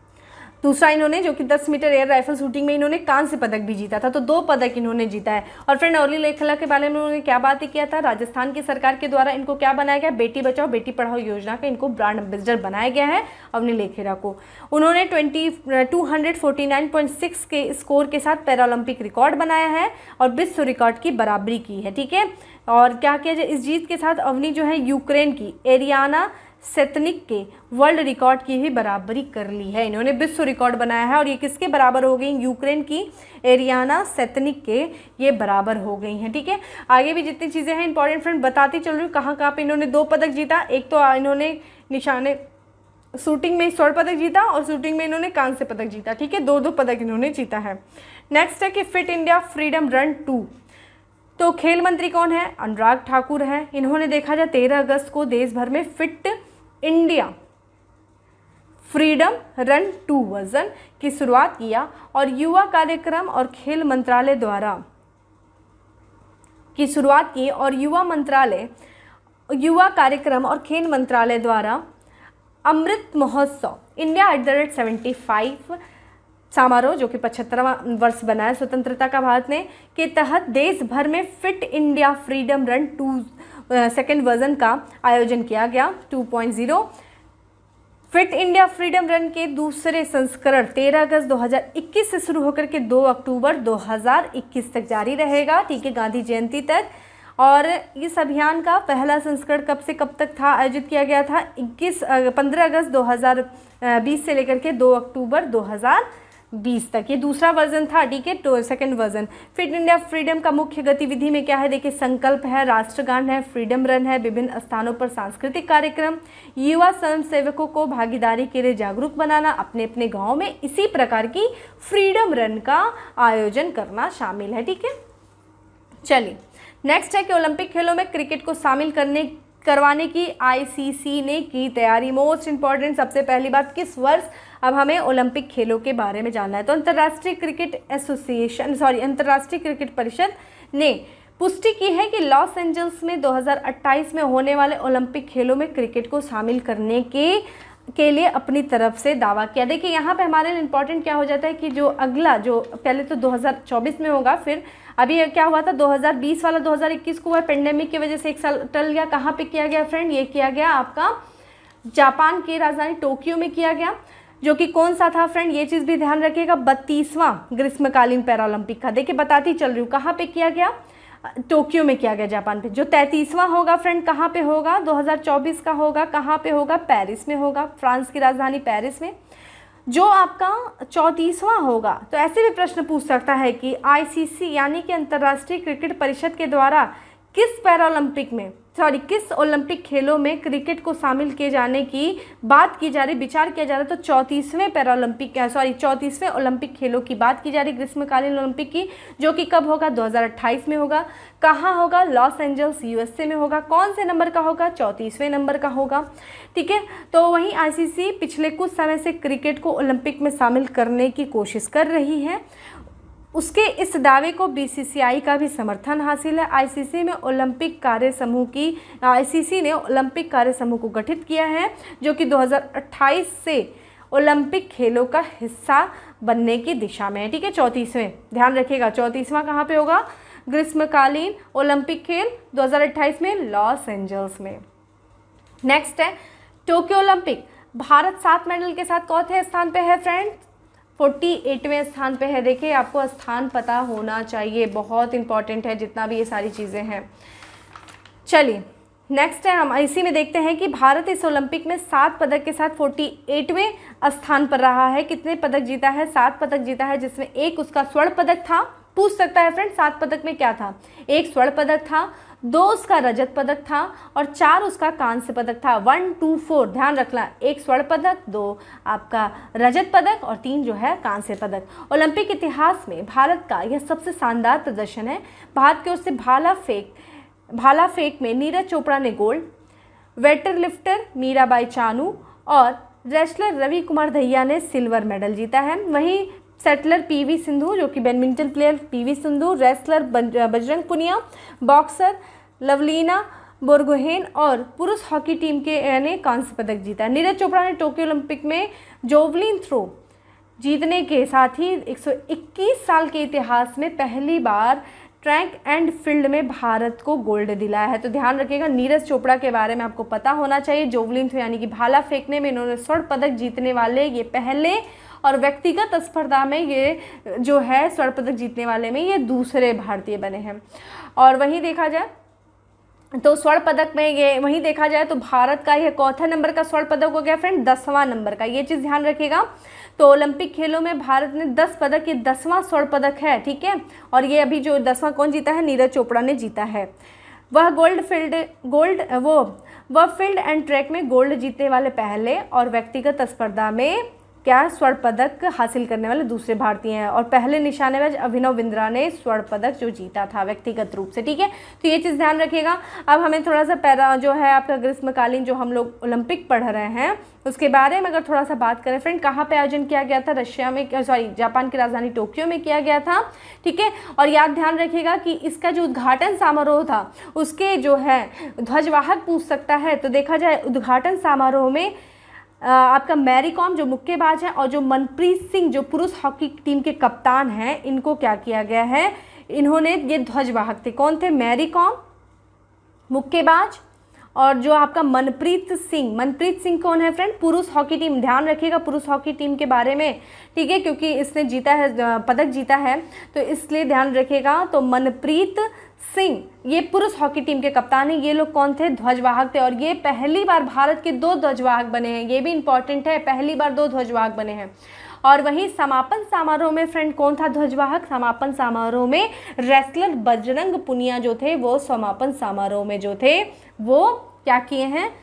[SPEAKER 1] दूसरा इन्होंने जो कि 10 मीटर एयर राइफल शूटिंग में इन्होंने कांस्य पदक भी जीता था। तो 2 पदक इन्होंने जीता है। और फ्रेंड अवनी लेखेरा के बारे में उन्होंने क्या बातें किया था? राजस्थान की सरकार के द्वारा इनको क्या बनाया गया? बेटी बचाओ बेटी पढ़ाओ योजना का इनको ब्रांड एम्बेसडर बनाया गया है अवनी लेखेरा को। उन्होंने 249.6 के स्कोर के साथ पैरालंपिक रिकॉर्ड बनाया है और विश्व रिकॉर्ड की बराबरी की है, ठीक है। और क्या किया जाए, इस जीत के साथ अवनी जो है यूक्रेन की एरियाना सेतनिक के वर्ल्ड रिकॉर्ड की भी बराबरी कर ली है। इन्होंने विश्व रिकॉर्ड बनाया है और ये किसके बराबर हो गई? यूक्रेन की एरियाना सेतनिक के ये बराबर हो गई हैं, ठीक है। आगे भी जितनी चीज़ें हैं इंपॉर्टेंट फ्रेंड बताती चल रही हूँ। कहाँ कहाँ पे इन्होंने 2 पदक जीता। एक तो इन्होंने निशाने शूटिंग में स्वर्ण पदक जीता और शूटिंग में इन्होंने कांस्य पदक जीता, ठीक है। 2 पदक इन्होंने जीता है। नेक्स्ट है कि फिट इंडिया फ्रीडम रन 2, तो खेल मंत्री कौन है? अनुराग ठाकुर है। इन्होंने देखा जाए 13 अगस्त को देश भर में fit India freedom run 2 version की शुरुआत किया और युवा कार्यक्रम और खेल मंत्रालय द्वारा की शुरुआत की और युवा मंत्रालय युवा कार्यक्रम और खेल मंत्रालय द्वारा अमृत महोत्सव इंडिया @75 समारोह, जो कि 75वां वर्ष बना है स्वतंत्रता का भारत ने, के तहत देश भर में fit India freedom run 2 second version का आयोजन किया गया। 2.0 फिट इंडिया फ्रीडम रन के दूसरे संस्करण 13 अगस्त 2021 से शुरू होकर के 2 अक्टूबर 2021 तक जारी रहेगा, ठीक है, गांधी जयंती तक। और इस अभियान का पहला संस्करण कब से कब तक था, आयोजित किया गया था 15 अगस्त 2020 से लेकर के 2 अक्टूबर 2020 तक। ये दूसरा वर्जन था, ठीक है, तो second version. Fit India freedom का मुख्य गतिविधि में क्या है, देखिए, संकल्प है, राष्ट्रगान है, फ्रीडम रन है, विभिन्न स्थानों पर सांस्कृतिक कार्यक्रम, युवा स्वयंसेवकों को भागीदारी के लिए जागरूक बनाना, अपने अपने गाँव में इसी प्रकार की फ्रीडम रन का आयोजन करना शामिल है, ठीक है। चलिए, नेक्स्ट है कि ओलंपिक खेलों में क्रिकेट को शामिल करवाने की आईसीसी ने की तैयारी। मोस्ट इंपॉर्टेंट, सबसे पहली बात, किस वर्ष अब हमें ओलंपिक खेलों के बारे में जानना है। तो अंतर्राष्ट्रीय क्रिकेट परिषद ने पुष्टि की है कि लॉस एंजल्स में 2028 में होने वाले ओलंपिक खेलों में क्रिकेट को शामिल करने के लिए अपनी तरफ से दावा किया। देखिए, यहाँ पे हमारे लिए इंपॉर्टेंट क्या हो जाता है कि जो अगला, जो पहले तो 2024 में होगा, फिर अभी क्या हुआ था 2020 वाला 2021 को हुआ, पेंडेमिक की वजह से एक साल टल गया। कहाँ पे किया गया फ्रेंड, ये किया गया आपका जापान की राजधानी टोक्यो में किया गया, जो कि कौन सा था फ्रेंड, ये चीज़ भी ध्यान रखिएगा, 32वां ग्रीष्मकालीन पैरालंपिक का। देखिए, बताती चल रही हूँ, कहाँ पे किया गया, टोक्यो में किया गया, जापान पे। जो 33वां होगा फ्रेंड, कहाँ पे होगा, 2024 का होगा, कहाँ पे होगा, पेरिस में होगा, फ्रांस की राजधानी पेरिस में। जो आपका 34वां होगा, तो ऐसे भी प्रश्न पूछ सकता है कि आईसीसी यानी कि अंतर्राष्ट्रीय क्रिकेट परिषद के द्वारा किस ओलंपिक खेलों में क्रिकेट को शामिल किए जाने की बात की जा रही, विचार किया जा रहा है। तो 34वें ओलंपिक खेलों की बात की जा रही, ग्रीष्मकालीन ओलंपिक की, जो कि कब होगा, 2028 में होगा। कहाँ होगा, लॉस एंजल्स यूएसए में होगा। कौन से नंबर का होगा, 34वें नंबर का होगा, ठीक है। तो वहीं आईसीसी पिछले कुछ समय से क्रिकेट को ओलंपिक में शामिल करने की कोशिश कर रही है। उसके इस दावे को बीसीसीआई का भी समर्थन हासिल है। आईसीसी ने ओलंपिक कार्य समूह को गठित किया है, जो कि 2028 से ओलंपिक खेलों का हिस्सा बनने की दिशा में है, ठीक है। 34वें, ध्यान रखिएगा, 34वां कहाँ पे होगा, ग्रीष्मकालीन ओलंपिक खेल 2028 में लॉस एंजल्स में। नेक्स्ट है टोक्यो ओलंपिक। भारत 7 मेडल के साथ चौथे स्थान पे है फ्रेंड, 48वें स्थान पे है। देखिए, आपको स्थान पता होना चाहिए, बहुत इंपॉर्टेंट है जितना भी ये सारी चीज़ें हैं। चलिए, नेक्स्ट है, हम इसी में देखते हैं कि भारत इस ओलंपिक में 7 पदक के साथ 48वें स्थान पर रहा है। कितने पदक जीता है, 7 पदक जीता है, जिसमें एक उसका स्वर्ण पदक था। पूछ सकता है फ्रेंड, 7 पदक में क्या था, एक स्वर्ण पदक था, 2 उसका रजत पदक था और 4 उसका कांस्य पदक था। 1, 2, 4 ध्यान रखना, 1 स्वर्ण पदक, 2 आपका रजत पदक और 3 जो है कांस्य पदक। ओलंपिक इतिहास में भारत का यह सबसे शानदार प्रदर्शन है। भारत की ओर से भाला फेंक में नीरज चोपड़ा ने gold, waiter lifter Mirabai Chanu और रेसलर रवि कुमार दहिया ने सिल्वर मेडल जीता है। वहीं सेटलर पीवी सिंधु, जो कि badminton player PV Sindhu, wrestler Bajrang Punia, boxer Lovlina Borgohain और पुरुष हॉकी टीम के ने कांस्य पदक जीता। नीरज चोपड़ा ने टोक्यो ओलंपिक में जोवलिन थ्रो जीतने के साथ ही 121 साल के इतिहास में पहली बार ट्रैक एंड फील्ड में भारत को गोल्ड दिलाया है। तो ध्यान रखिएगा, नीरज चोपड़ा के बारे में आपको पता होना चाहिए। जोवलिन थ्रो यानी कि भाला फेंकने में इन्होंने स्वर्ण पदक जीतने वाले ये पहले, और व्यक्तिगत स्पर्धा में ये जो है स्वर्ण पदक जीतने वाले में ये दूसरे भारतीय बने हैं। और वहीं देखा जाए तो स्वर्ण पदक में ये वहीं देखा जाए तो भारत का यह चौथा नंबर का स्वर्ण पदक हो गया फ्रेंड, 10वां नंबर का, ये चीज़ ध्यान रखिएगा। तो ओलंपिक खेलों में भारत ने 10 पदक, ये 10वां स्वर्ण पदक है, ठीक है। और ये अभी जो 10वां कौन जीता है, नीरज चोपड़ा ने जीता है। वह फील्ड एंड ट्रैक में गोल्ड जीतने वाले पहले और व्यक्तिगत स्पर्धा में क्या स्वर्ण पदक हासिल करने वाले दूसरे भारतीय हैं, और पहले निशानेबाज अभिनव बिंद्रा ने स्वर्ण पदक जो जीता था व्यक्तिगत रूप से। ठीक है, तो ये चीज़ ध्यान रखिएगा। अब हमें थोड़ा सा पैरा जो है आपका ग्रीष्मकालीन जो हम लोग ओलंपिक पढ़ रहे हैं उसके बारे में अगर थोड़ा सा बात करें फ्रेंड, कहाँ पे आयोजन किया गया था? रशिया में, जापान की राजधानी टोक्यो में किया गया था। ठीक है, और याद ध्यान रखिएगा कि इसका जो उद्घाटन समारोह था उसके जो है ध्वजवाहक पूछ सकता है, तो देखा जाए उद्घाटन समारोह में आपका मैरी कॉम जो मुक्केबाज है और जो मनप्रीत सिंह जो पुरुष हॉकी टीम के कप्तान हैं, इनको क्या किया गया है, इन्होंने ये ध्वजवाहक थे। कौन थे? मैरी कॉम मुक्केबाज और जो आपका मनप्रीत सिंह कौन है फ्रेंड? पुरुष हॉकी टीम। ध्यान रखिएगा पुरुष हॉकी टीम के बारे में, ठीक है, क्योंकि इसने जीता है, पदक जीता है, तो इसलिए ध्यान रखिएगा। तो मनप्रीत सिंह ये पुरुष हॉकी टीम के कप्तान हैं। ये लोग कौन थे? ध्वजवाहक थे, और ये पहली बार भारत के 2 ध्वजवाहक बने हैं। ये भी इंपॉर्टेंट है, पहली बार 2 ध्वजवाहक बने हैं। और वहीं समापन समारोह में फ्रेंड कौन था ध्वजवाहक? समापन समारोह में रेसलर बजरंग पुनिया जो थे वो समापन समारोह में जो थे वो क्या किए हैं,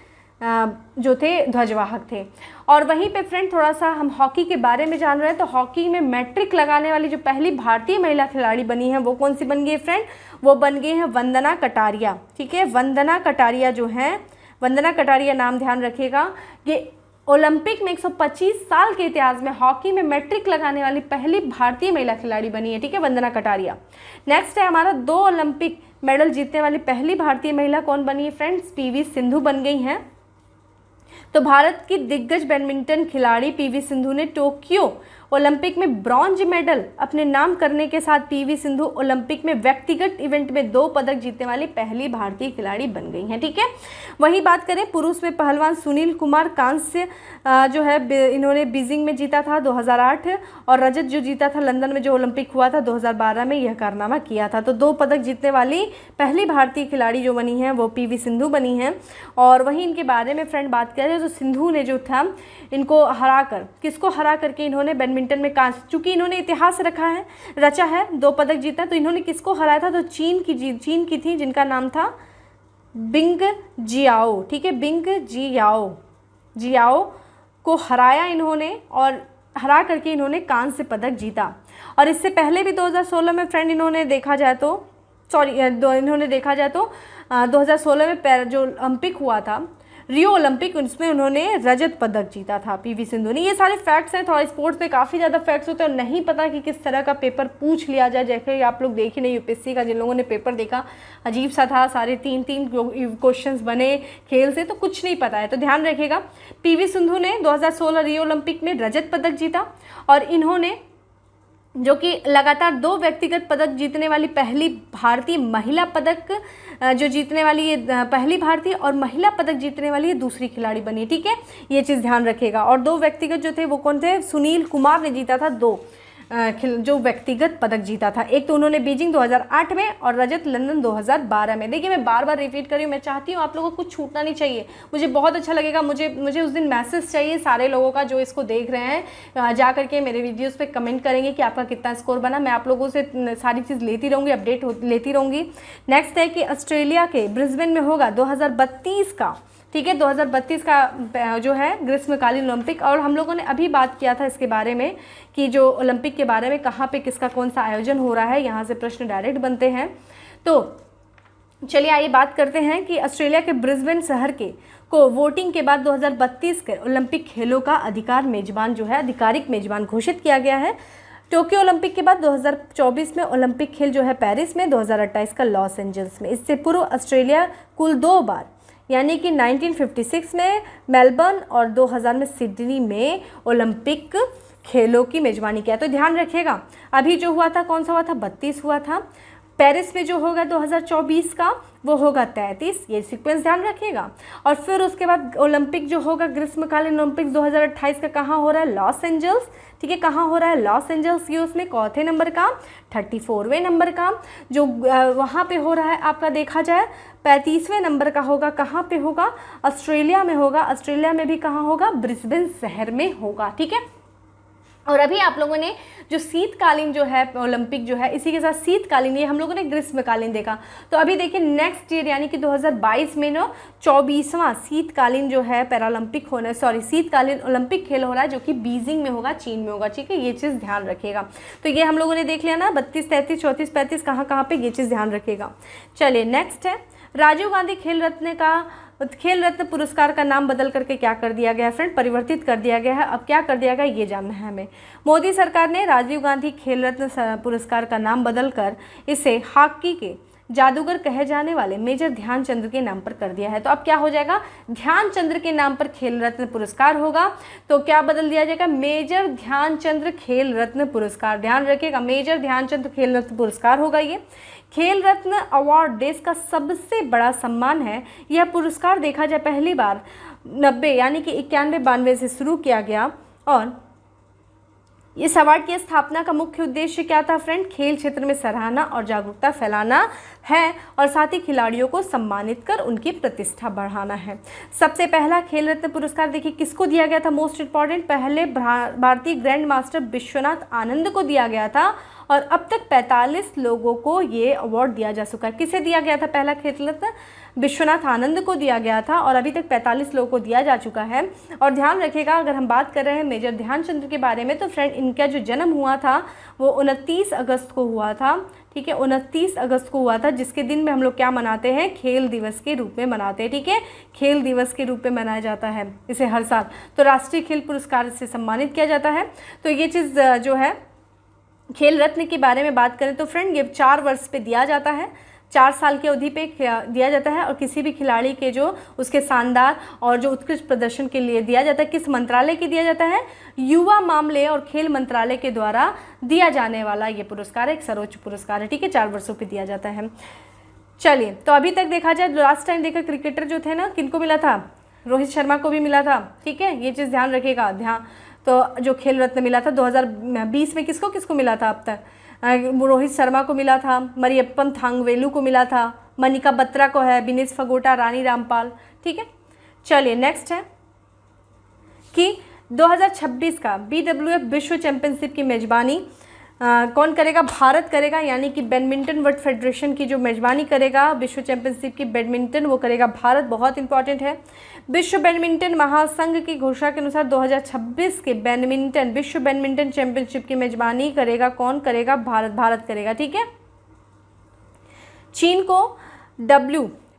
[SPEAKER 1] जो थे ध्वजवाहक थे। और वहीं पे फ्रेंड थोड़ा सा हम हॉकी के बारे में जान रहे हैं, तो हॉकी में मैट्रिक लगाने वाली जो पहली भारतीय महिला खिलाड़ी बनी है वो कौन सी बन गई है फ्रेंड? वो बन गई है वंदना कटारिया। ठीक है, वंदना कटारिया जो है, वंदना कटारिया नाम ध्यान रखिएगा। ये ओलंपिक में 125 साल के इतिहास में हॉकी में मैट्रिक लगाने वाली पहली भारतीय महिला खिलाड़ी बनी है। ठीक है, वंदना कटारिया। नेक्स्ट है हमारा 2 ओलंपिक मेडल जीतने वाली पहली भारतीय महिला कौन बनी है फ्रेंड्स? पीवी सिंधु बन गई हैं। तो भारत की दिग्गज बैडमिंटन खिलाड़ी पीवी सिंधु ने टोक्यो ओलंपिक में ब्रॉन्ज मेडल अपने नाम करने के साथ पीवी सिंधु ओलंपिक में व्यक्तिगत इवेंट में 2 पदक जीतने वाली पहली भारतीय खिलाड़ी बन गई हैं। ठीक है, वही बात करें पुरुष में पहलवान सुनील कुमार कांस्य जो है इन्होंने बीजिंग में जीता था 2008, और रजत जो जीता था लंदन में जो ओलंपिक हुआ था 2012 में, यह कारनामा किया था। तो 2 पदक जीतने वाली पहली भारतीय खिलाड़ी जो बनी है वो पीवी सिंधु बनी हैं। और वहीं इनके बारे में फ्रेंड बात करें तो सिंधु ने जो था इनको हराकर, किसको हरा करके इन्होंने बैडमिंटन में कांस्य, चूंकि इन्होंने इतिहास रचा है 2 पदक जीता, तो इन्होंने किसको हराया था? तो चीन की थी जिनका नाम था बिंग जियाओ। ठीक है, बिंग जियाओ को हराया इन्होंने, और हरा करके इन्होंने कांस्य पदक जीता। और इससे पहले भी 2016 में फ्रेंड इन्होंने देखा जाए तो 2016 में जो ओलंपिक हुआ था रियो ओलंपिक, उसमें उन्होंने रजत पदक जीता था पीवी सिंधु ने। ये सारे फैक्ट्स हैं, थोड़ा स्पोर्ट्स पे काफ़ी ज़्यादा फैक्ट्स होते हैं और नहीं पता कि किस तरह का पेपर पूछ लिया जाए। जैसे आप लोग देख ही नहीं यूपीएससी का, जिन लोगों ने पेपर देखा अजीब सा था, सारे 3-3 क्वेश्चंस बने खेल से, तो कुछ नहीं पता है। तो ध्यान रखिएगा पीवी सिंधु ने 2016 रियो ओलंपिक में रजत पदक जीता, और इन्होंने जो कि लगातार 2 व्यक्तिगत पदक जीतने वाली पहली भारतीय महिला पदक जो जीतने वाली ये पहली भारतीय, और महिला पदक जीतने वाली ये दूसरी खिलाड़ी बनी। ठीक है, ये चीज़ ध्यान रखिएगा। और 2 व्यक्तिगत जो थे वो कौन थे? सुनील कुमार ने जीता था 2 जो व्यक्तिगत पदक जीता था। एक तो उन्होंने बीजिंग 2008 में और रजत लंदन 2012 में। देखिए मैं बार बार रिपीट कर रही हूँ, मैं चाहती हूँ आप लोगों को कुछ छूटना नहीं चाहिए। मुझे बहुत अच्छा लगेगा, मुझे उस दिन मैसेज चाहिए सारे लोगों का जो इसको देख रहे हैं, जा करके मेरे वीडियोस पे कमेंट करेंगे कि आपका कितना स्कोर बना। मैं आप लोगों से सारी चीज़ लेती रहूँगी, अपडेट लेती रहूँगी। नेक्स्ट है कि ऑस्ट्रेलिया के ब्रिस्बेन में होगा 2032 का, ठीक है, 2032 का जो है ग्रीष्मकालीन ओलंपिक। और हम लोगों ने अभी बात किया था इसके बारे में कि जो ओलंपिक के बारे में कहाँ पे किसका कौन सा आयोजन हो रहा है, यहाँ से प्रश्न डायरेक्ट बनते हैं। तो चलिए आइए बात करते हैं कि ऑस्ट्रेलिया के ब्रिस्बेन शहर को वोटिंग के बाद 2032 के ओलंपिक खेलों का आधिकारिक मेजबान घोषित किया गया है। टोक्यो ओलंपिक के बाद 2024 में ओलंपिक खेल जो है पेरिस में, 2028 का लॉस एंजल्स में। इससे पूर्व ऑस्ट्रेलिया कुल 2 बार यानी कि 1956 में मेलबर्न और 2000 में सिडनी में ओलंपिक खेलों की मेजबानी किया। तो ध्यान रखिएगा अभी जो हुआ था कौन सा हुआ था? 32 हुआ था। पेरिस में जो होगा 2024 का वो होगा 33, ये सीक्वेंस ध्यान रखिएगा। और फिर उसके बाद ओलंपिक जो होगा ग्रीष्मकालीन ओलंपिक 2028 का कहाँ हो रहा है? Los Angeles. ठीक है, कहाँ हो रहा है? Los Angeles. ये उसमें चौथे नंबर का 34वें नंबर का जो वहाँ पे हो रहा है आपका देखा जाए 35वें नंबर का होगा। कहाँ पे होगा? ऑस्ट्रेलिया में होगा। ऑस्ट्रेलिया में भी कहाँ होगा? ब्रिस्बेन शहर में होगा। ठीक है, और अभी आप लोगों ने जो शीतकालीन जो है ओलंपिक जो है, इसी के साथ शीतकालीन, ये हम लोगों ने ग्रीष्मकालीन देखा। तो अभी देखिए नेक्स्ट ईयर यानी कि 2022 में ना 24वां शीतकालीन जो है पैरालंपिक होना, सॉरी शीतकालीन ओलंपिक खेल हो रहा है, जो कि बीजिंग में होगा, चीन में होगा। ठीक है, ये चीज़ ध्यान रखिएगा। तो ये हम लोगों ने देख लिया ना 32, 33, 34, 35 कहाँ पे, ये चीज़ ध्यान रखिएगा। चलिए नेक्स्ट है, राजीव गांधी खेल रत्न पुरस्कार का नाम बदल करके क्या कर दिया गया है फ्रेंड, परिवर्तित कर दिया गया है। अब क्या कर दिया गया ये जानना है हमें। मोदी सरकार ने राजीव गांधी खेल रत्न पुरस्कार का नाम बदलकर इसे हॉकी के जादूगर कहे जाने वाले मेजर ध्यानचंद के नाम पर कर दिया है। तो अब क्या हो जाएगा, ध्यानचंद के नाम पर खेल रत्न पुरस्कार होगा। तो क्या बदल दिया जाएगा, मेजर ध्यानचंद खेल रत्न पुरस्कार। ध्यान रखिएगा, मेजर ध्यानचंद खेल रत्न पुरस्कार होगा ये। खेल रत्न अवार्ड देश का सबसे बड़ा सम्मान है। यह पुरस्कार देखा जाए पहली बार 90 यानी कि 91-92 से शुरू किया गया, और इस अवार्ड की स्थापना का मुख्य उद्देश्य क्या था फ्रेंड, खेल क्षेत्र में सराहना और जागरूकता फैलाना है, और साथ ही खिलाड़ियों को सम्मानित कर उनकी प्रतिष्ठा बढ़ाना है। सबसे पहला खेल रत्न पुरस्कार देखिए किसको दिया गया था, मोस्ट इंपॉर्टेंट, पहले भारतीय ग्रैंड मास्टर विश्वनाथ आनंद को दिया गया था, और अब तक 45 लोगों को ये अवार्ड दिया जा चुका है। किसे दिया गया था पहला खेल रत्न, विश्वनाथ आनंद को दिया गया था, और अभी तक 45 लोगों को दिया जा चुका है। और ध्यान रखिएगा, अगर हम बात कर रहे हैं मेजर ध्यानचंद के बारे में, तो फ्रेंड इनका जो जन्म हुआ था वो 29 अगस्त को हुआ था। ठीक है, 29 अगस्त को हुआ था, जिसके दिन में हम लोग क्या मनाते हैं, खेल दिवस के रूप में मनाते हैं। ठीक है, खेल दिवस के रूप में मनाया जाता है इसे हर साल। तो राष्ट्रीय खेल पुरस्कार से सम्मानित किया जाता है। तो ये चीज़ जो है खेल रत्न के बारे में बात करें तो फ्रेंड ये 4 वर्ष पे दिया जाता है, 4 साल की अवधि पे दिया जाता है, और किसी भी खिलाड़ी के जो उसके शानदार और जो उत्कृष्ट प्रदर्शन के लिए दिया जाता है। किस मंत्रालय के दिया जाता है, युवा मामले और खेल मंत्रालय के द्वारा दिया जाने वाला ये पुरस्कार है, एक सर्वोच्च पुरस्कार है। ठीक है, 4 वर्षों पे दिया जाता है। चलिए, तो अभी तक देखा जाए, लास्ट टाइम देखा क्रिकेटर जो थे ना, किनको मिला था, रोहित शर्मा को भी मिला था। ठीक है, ये चीज़ ध्यान रखिएगा। तो जो खेल रत्न मिला था 2020 में किसको किसको मिला था अब तक, रोहित शर्मा को मिला था, मरियप्पन थांगवेलू को मिला था, मनिका बत्रा को है, विनेश फोगाट, रानी रामपाल। ठीक है, चलिए नेक्स्ट है कि 2026 का BWF विश्व चैंपियनशिप की मेजबानी कौन करेगा, भारत करेगा, यानी कि बैडमिंटन वर्ल्ड फेडरेशन की जो मेजबानी करेगा विश्व चैंपियनशिप की बैडमिंटन, वो करेगा भारत। बहुत इंपॉर्टेंट है। विश्व बैडमिंटन महासंघ की घोषणा के अनुसार 2026 के विश्व बैडमिंटन चैंपियनशिप की मेजबानी करेगा कौन करेगा, भारत करेगा। ठीक है, चीन को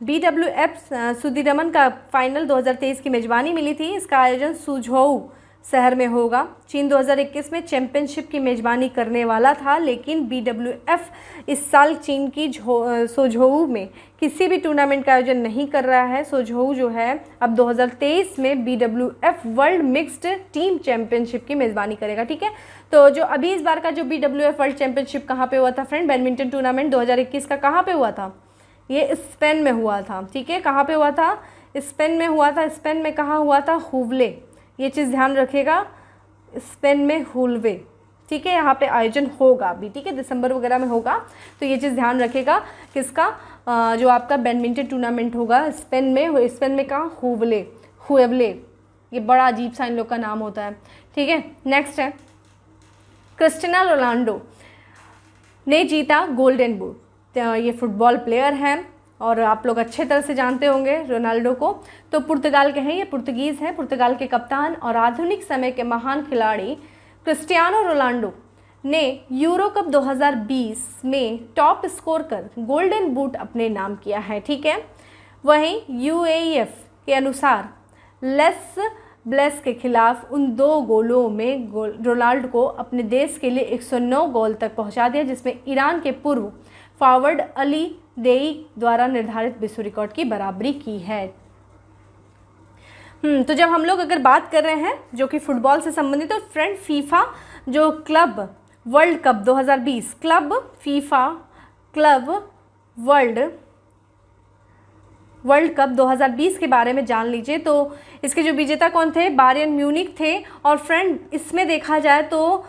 [SPEAKER 1] BWF सुदीरमन का फाइनल 2023 की मेजबानी मिली थी। इसका आयोजन सुझोऊ शहर में होगा। चीन 2021 में चैंपियनशिप की मेजबानी करने वाला था, लेकिन BWF इस साल चीन की सोझोऊ में किसी भी टूर्नामेंट का आयोजन नहीं कर रहा है। सोझोऊ जो है अब 2023 में BWF world mixed team championship की मेज़बानी करेगा। ठीक है, तो जो अभी इस बार का जो BWF वर्ल्ड चैंपियनशिप कहाँ पे हुआ था फ्रेंड, बैडमिंटन टूर्नामेंट 2021 का कहाँ पे हुआ था, ये स्पेन में हुआ था। ठीक है, कहाँ पे हुआ था, स्पेन में हुआ था। स्पेन में कहाँ हुआ था, हुवले, ये चीज़ ध्यान रखिएगा, स्पेन में हुलवे। ठीक है, यहाँ पे आयोजन होगा भी। ठीक है, दिसंबर वगैरह में होगा, तो ये चीज़ ध्यान रखिएगा। किसका, जो आपका बैडमिंटन टूर्नामेंट होगा स्पेन में कहाँ, हुएवले, ये बड़ा अजीब सा इन लोग का नाम होता है। ठीक है, नेक्स्ट है क्रिस्टियानो रोनाल्डो ने जीता गोल्डन बूट। तो ये फुटबॉल प्लेयर हैं और आप लोग अच्छे तरह से जानते होंगे रोनाल्डो को। तो पुर्तगाल के हैं, ये पुर्तगीज़ हैं, पुर्तगाल के कप्तान और आधुनिक समय के महान खिलाड़ी क्रिस्टियानो रोनाल्डो ने यूरो कप 2020 में टॉप स्कोर कर गोल्डन बूट अपने नाम किया है। ठीक है, वहीं UAEF के अनुसार लेस ब्लेस के खिलाफ उन 2 गोलों में रोनाल्डो को अपने देश के लिए 109 गोल तक पहुंचा दिया, जिसमें ईरान के पूर्व फॉरवर्ड अली देई द्वारा निर्धारित विश्व रिकॉर्ड की बराबरी की है। तो जब हम लोग अगर बात कर रहे हैं जो कि फुटबॉल से संबंधित, तो फ्रेंड फीफा जो club world cup 2020 FIFA club world cup 2020 के बारे में जान लीजिए। तो इसके जो विजेता कौन थे, बायर्न म्यूनिख थे। और फ्रेंड इसमें देखा जाए तो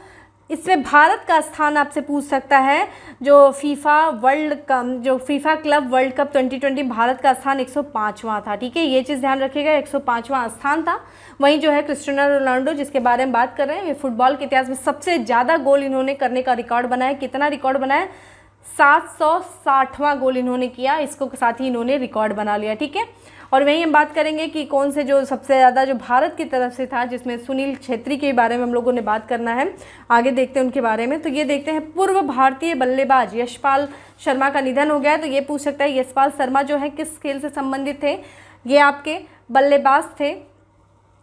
[SPEAKER 1] इसमें भारत का स्थान आपसे पूछ सकता है। जो FIFA club world cup 2020 Bharat का स्थान 105वां था, ठीक है, ये चीज़ ध्यान रखिएगा, 105वां स्थान था। वहीं जो है क्रिस्टियानो रोनाल्डो जिसके बारे में बात कर रहे हैं, ये फुटबॉल के इतिहास में सबसे ज़्यादा गोल इन्होंने करने का रिकॉर्ड बनाया। कितना रिकॉर्ड बनाया? 760वां गोल इन्होंने किया, इसको साथ ही इन्होंने रिकॉर्ड बना लिया, ठीक है। और वहीं हम बात करेंगे कि कौन से जो सबसे ज़्यादा जो भारत की तरफ से था, जिसमें सुनील छेत्री के बारे में हम लोगों ने बात करना है, आगे देखते हैं उनके बारे में। तो ये देखते हैं, पूर्व भारतीय बल्लेबाज यशपाल शर्मा का निधन हो गया है। तो ये पूछ सकता है यशपाल शर्मा जो है किस खेल से संबंधित थे? ये आपके बल्लेबाज थे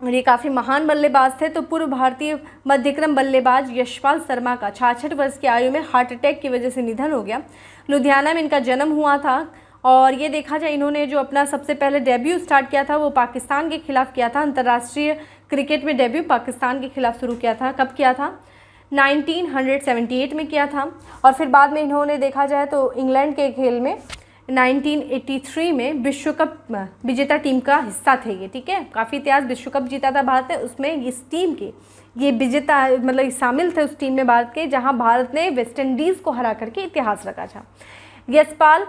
[SPEAKER 1] और ये काफ़ी महान बल्लेबाज थे। तो पूर्व भारतीय मध्यक्रम बल्लेबाज यशपाल शर्मा का 66 वर्ष की आयु में हार्ट अटैक की वजह से निधन हो गया। लुधियाना में इनका जन्म हुआ था और ये देखा जाए इन्होंने जो अपना सबसे पहले डेब्यू स्टार्ट किया था वो पाकिस्तान के खिलाफ किया था। अंतर्राष्ट्रीय क्रिकेट में डेब्यू पाकिस्तान के खिलाफ शुरू किया था। कब किया था? 1978 में किया था। और फिर बाद में इन्होंने देखा जाए तो इंग्लैंड के खेल में 1983 में विश्व कप विजेता टीम का हिस्सा थे ये, ठीक है। काफ़ी इतिहास, विश्व कप जीता था भारत ने, उसमें इस टीम के ये विजेता मतलब शामिल थे उस टीम में भारत के, जहां भारत ने वेस्ट इंडीज़ को हरा करके इतिहास रखा था। यशपाल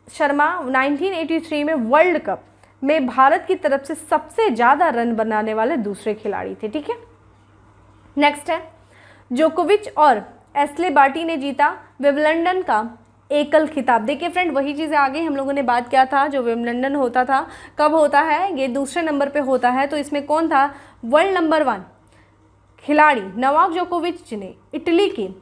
[SPEAKER 1] शर्मा 1983 में वर्ल्ड कप में भारत की तरफ से सबसे ज़्यादा रन बनाने वाले दूसरे खिलाड़ी थे, ठीक है। नेक्स्ट है, जोकोविच और एस्ले बार्टी ने जीता विंबलडन का एकल खिताब। देखिए फ्रेंड, वही चीज़ें आगे हम लोगों ने बात किया था, जो विंबलडन होता था कब होता है? ये दूसरे नंबर पे होता है। तो इसमें कौन था वर्ल्ड नंबर 1 खिलाड़ी? नोवाक जोकोविच ने इटली की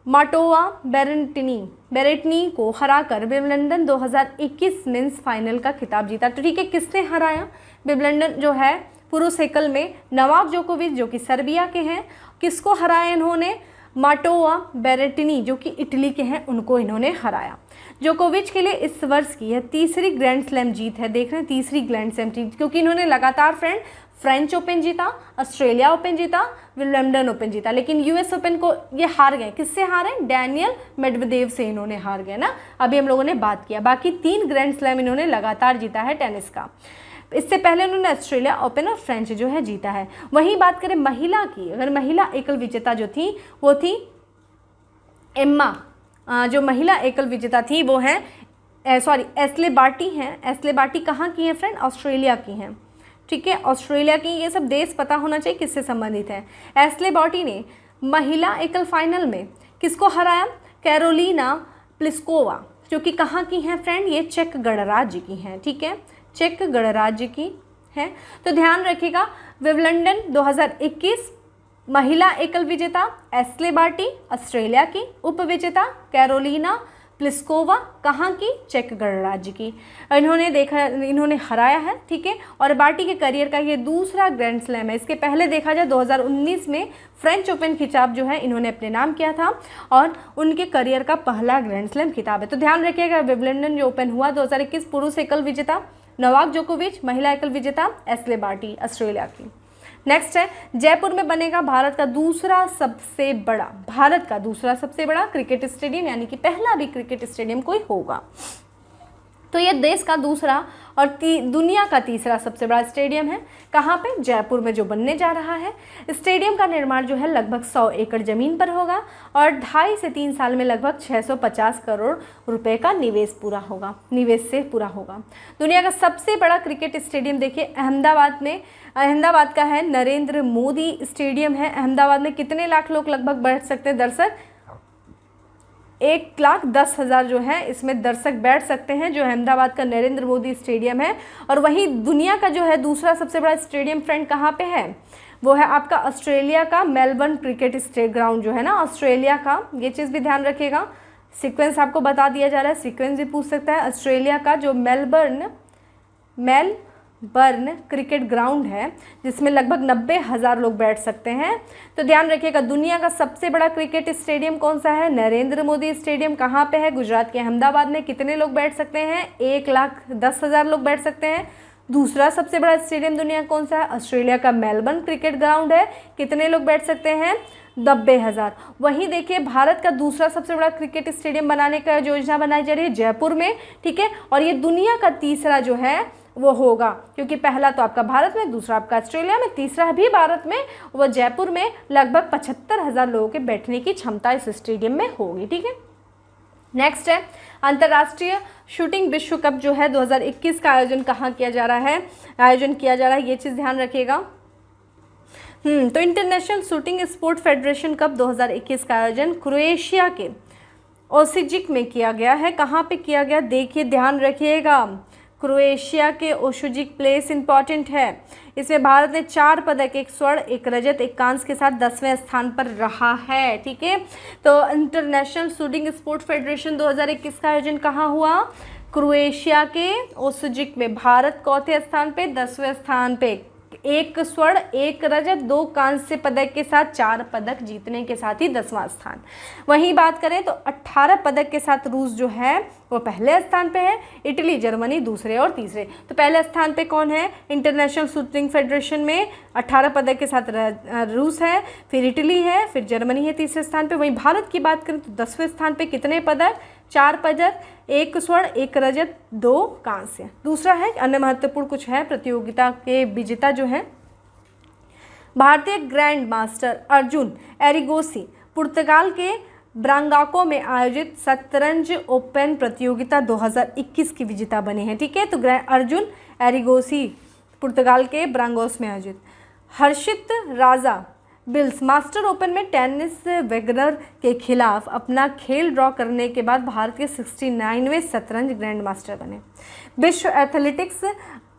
[SPEAKER 1] माटोआ बेरेटिनी को हराकर विंबलडन 2021 मेंस फाइनल का खिताब जीता। तो ठीक है, किसने हराया विंबलडन जो है पुरुष एकल में? नोवाक जोकोविच जो कि सर्बिया के हैं। किसको हराया इन्होंने? माटोआ बेरेटिनी जो कि इटली के हैं, उनको इन्होंने हराया। जोकोविच के लिए इस वर्ष की यह तीसरी ग्रैंड स्लैम जीत है। देख रहे हैं, तीसरी ग्रैंड स्लैम जीत, क्योंकि इन्होंने लगातार फ्रेंच ओपन जीता, ऑस्ट्रेलिया ओपन जीता, विंबलडन ओपन जीता, लेकिन यूएस ओपन को ये हार गए। किससे हारे? डैनियल मेडवेदेव से इन्होंने हार गए ना, अभी हम लोगों ने बात किया। बाकी 3 ग्रैंड स्लैम इन्होंने लगातार जीता है टेनिस का। इससे पहले उन्होंने ऑस्ट्रेलिया ओपन और फ्रेंच जो है जीता है। वहीं बात करें महिला की, अगर महिला एकल विजेता जो थी वो थी एम्मा, जो महिला एकल विजेता थी वो हैं एस्ले बार्टी हैं। एस्ले बार्टी कहाँ की हैं फ्रेंड? ऑस्ट्रेलिया की हैं, ठीक है, ऑस्ट्रेलिया की। ये सब देश पता होना चाहिए किससे संबंधित है। एस्ले बार्टी ने महिला एकल फाइनल में किसको हराया? कैरोलिना प्लिस्कोवा, जो कि कहाँ की हैं फ्रेंड? ये चेक गणराज्य की हैं, ठीक है, चेक गणराज्य की है। तो ध्यान रखिएगा, विंबलडन 2021 महिला एकल विजेता एस्ले बार्टी ऑस्ट्रेलिया की, उप विजेता कैरोलिना प्लिस्कोवा कहाँ की? चेक गणराज्य की। इन्होंने हराया है, ठीक है। और बार्टी के करियर का ये दूसरा ग्रैंड स्लैम है। इसके पहले देखा जाए 2019 में फ्रेंच ओपन खिताब जो है इन्होंने अपने नाम किया था और उनके करियर का पहला ग्रैंड स्लैम खिताब है। तो ध्यान रखिएगा, विंबलडन जो ओपन हुआ 2021 पुरुष एकल विजेता नोवाक जोकोविच, महिला एकल विजेता एस्ले बार्टी ऑस्ट्रेलिया की। नेक्स्ट है, जयपुर में बनेगा भारत का दूसरा सबसे बड़ा क्रिकेट स्टेडियम, यानी कि पहला भी क्रिकेट स्टेडियम कोई होगा। तो ये देश का दूसरा और दुनिया का तीसरा सबसे बड़ा स्टेडियम है। कहाँ पे? जयपुर में जो बनने जा रहा है। स्टेडियम का निर्माण जो है लगभग 100 एकड़ ज़मीन पर होगा और 2.5 से 3 साल में लगभग 650 करोड़ रुपए का निवेश से पूरा होगा। दुनिया का सबसे बड़ा क्रिकेट स्टेडियम देखिए अहमदाबाद का है, नरेंद्र मोदी स्टेडियम है। अहमदाबाद में कितने लाख लोग लगभग बैठ सकते हैं दर्शक? 1,10,000 जो है इसमें दर्शक बैठ सकते हैं, जो अहमदाबाद का नरेंद्र मोदी स्टेडियम है। और वहीं दुनिया का जो है दूसरा सबसे बड़ा स्टेडियम फ्रेंड कहाँ पे है? वो है आपका ऑस्ट्रेलिया का मेलबर्न क्रिकेट ग्राउंड जो है ना, ऑस्ट्रेलिया का। ये चीज़ भी ध्यान रखिएगा, सीक्वेंस आपको बता दिया जा रहा है, सीक्वेंस भी पूछ सकता है। ऑस्ट्रेलिया का जो मेलबर्न क्रिकेट ग्राउंड है जिसमें लगभग 90,000 लोग बैठ सकते हैं। तो ध्यान रखिएगा, दुनिया का सबसे बड़ा क्रिकेट स्टेडियम कौन सा है? नरेंद्र मोदी स्टेडियम। कहाँ पे है? गुजरात के अहमदाबाद में। कितने लोग बैठ सकते हैं? 1,10,000 लोग बैठ सकते हैं। दूसरा सबसे बड़ा स्टेडियम दुनिया कौन सा है? ऑस्ट्रेलिया का मेलबर्न क्रिकेट ग्राउंड है। कितने लोग बैठ सकते हैं? 90,000। वहीं देखिए, भारत का दूसरा सबसे बड़ा क्रिकेट स्टेडियम बनाने का योजना बनाई जा रही है जयपुर में, ठीक है। और ये दुनिया का तीसरा जो है वो होगा, क्योंकि पहला तो आपका भारत में, दूसरा आपका ऑस्ट्रेलिया में, तीसरा भी भारत में, वो जयपुर में लगभग 75,000 लोगों के बैठने की क्षमता इस स्टेडियम में होगी। ठीक है, नेक्स्ट है अंतर्राष्ट्रीय शूटिंग विश्व कप जो है 2021 का आयोजन कहाँ किया जा रहा है, ये चीज़ ध्यान रखिएगा। तो international shooting sport federation cup 2021 का आयोजन क्रोएशिया के ओसिजिक में किया गया है। कहाँ पे किया गया, देखिए ध्यान रखिएगा, क्रोएशिया के ओसिजिक प्लेस इंपॉर्टेंट है। इसमें भारत ने 4 पदक, 1 स्वर्ण, 1 रजत, 1 कांस्य के साथ 10वें स्थान पर रहा है। ठीक है, तो इंटरनेशनल शूटिंग स्पोर्ट फेडरेशन 2021 का आयोजन कहाँ हुआ, क्रोएशिया के ओसिजिक में। भारत चौथे स्थान पे, 10वें स्थान पे, 1 स्वर्ण, 1 रजत, 2 कांस्य पदक के साथ 4 पदक जीतने के साथ ही 10वां स्थान। वहीं बात करें तो 18 पदक के साथ रूस जो है वो पहले स्थान पे है, इटली जर्मनी दूसरे और तीसरे। तो पहले स्थान पे कौन है, इंटरनेशनल शूटिंग फेडरेशन में 18 पदक के साथ रूस है, फिर इटली है, फिर जर्मनी है तीसरे स्थान पे। वहीं भारत की बात करें तो 10वें स्थान पे कितने पदक, 4 पदक, 1 स्वर्ण, 1 रजत, 2 कांस्य। दूसरा है अन्य महत्वपूर्ण कुछ है, प्रतियोगिता के विजेता जो है भारतीय ग्रैंड मास्टर अर्जुन एरिगोसी पुर्तगाल के ब्रांगाको में आयोजित शतरंज ओपन प्रतियोगिता 2021 की विजेता बने हैं। ठीक है, तो अर्जुन एरिगोसी पुर्तगाल के ब्रांगोस में आयोजित। हर्षित राजा बिल्स मास्टर ओपन में टेनिस वेगनर के खिलाफ अपना खेल ड्रॉ करने के बाद भारत के 69वें शतरंज ग्रैंड मास्टर बने। विश्व एथलेटिक्स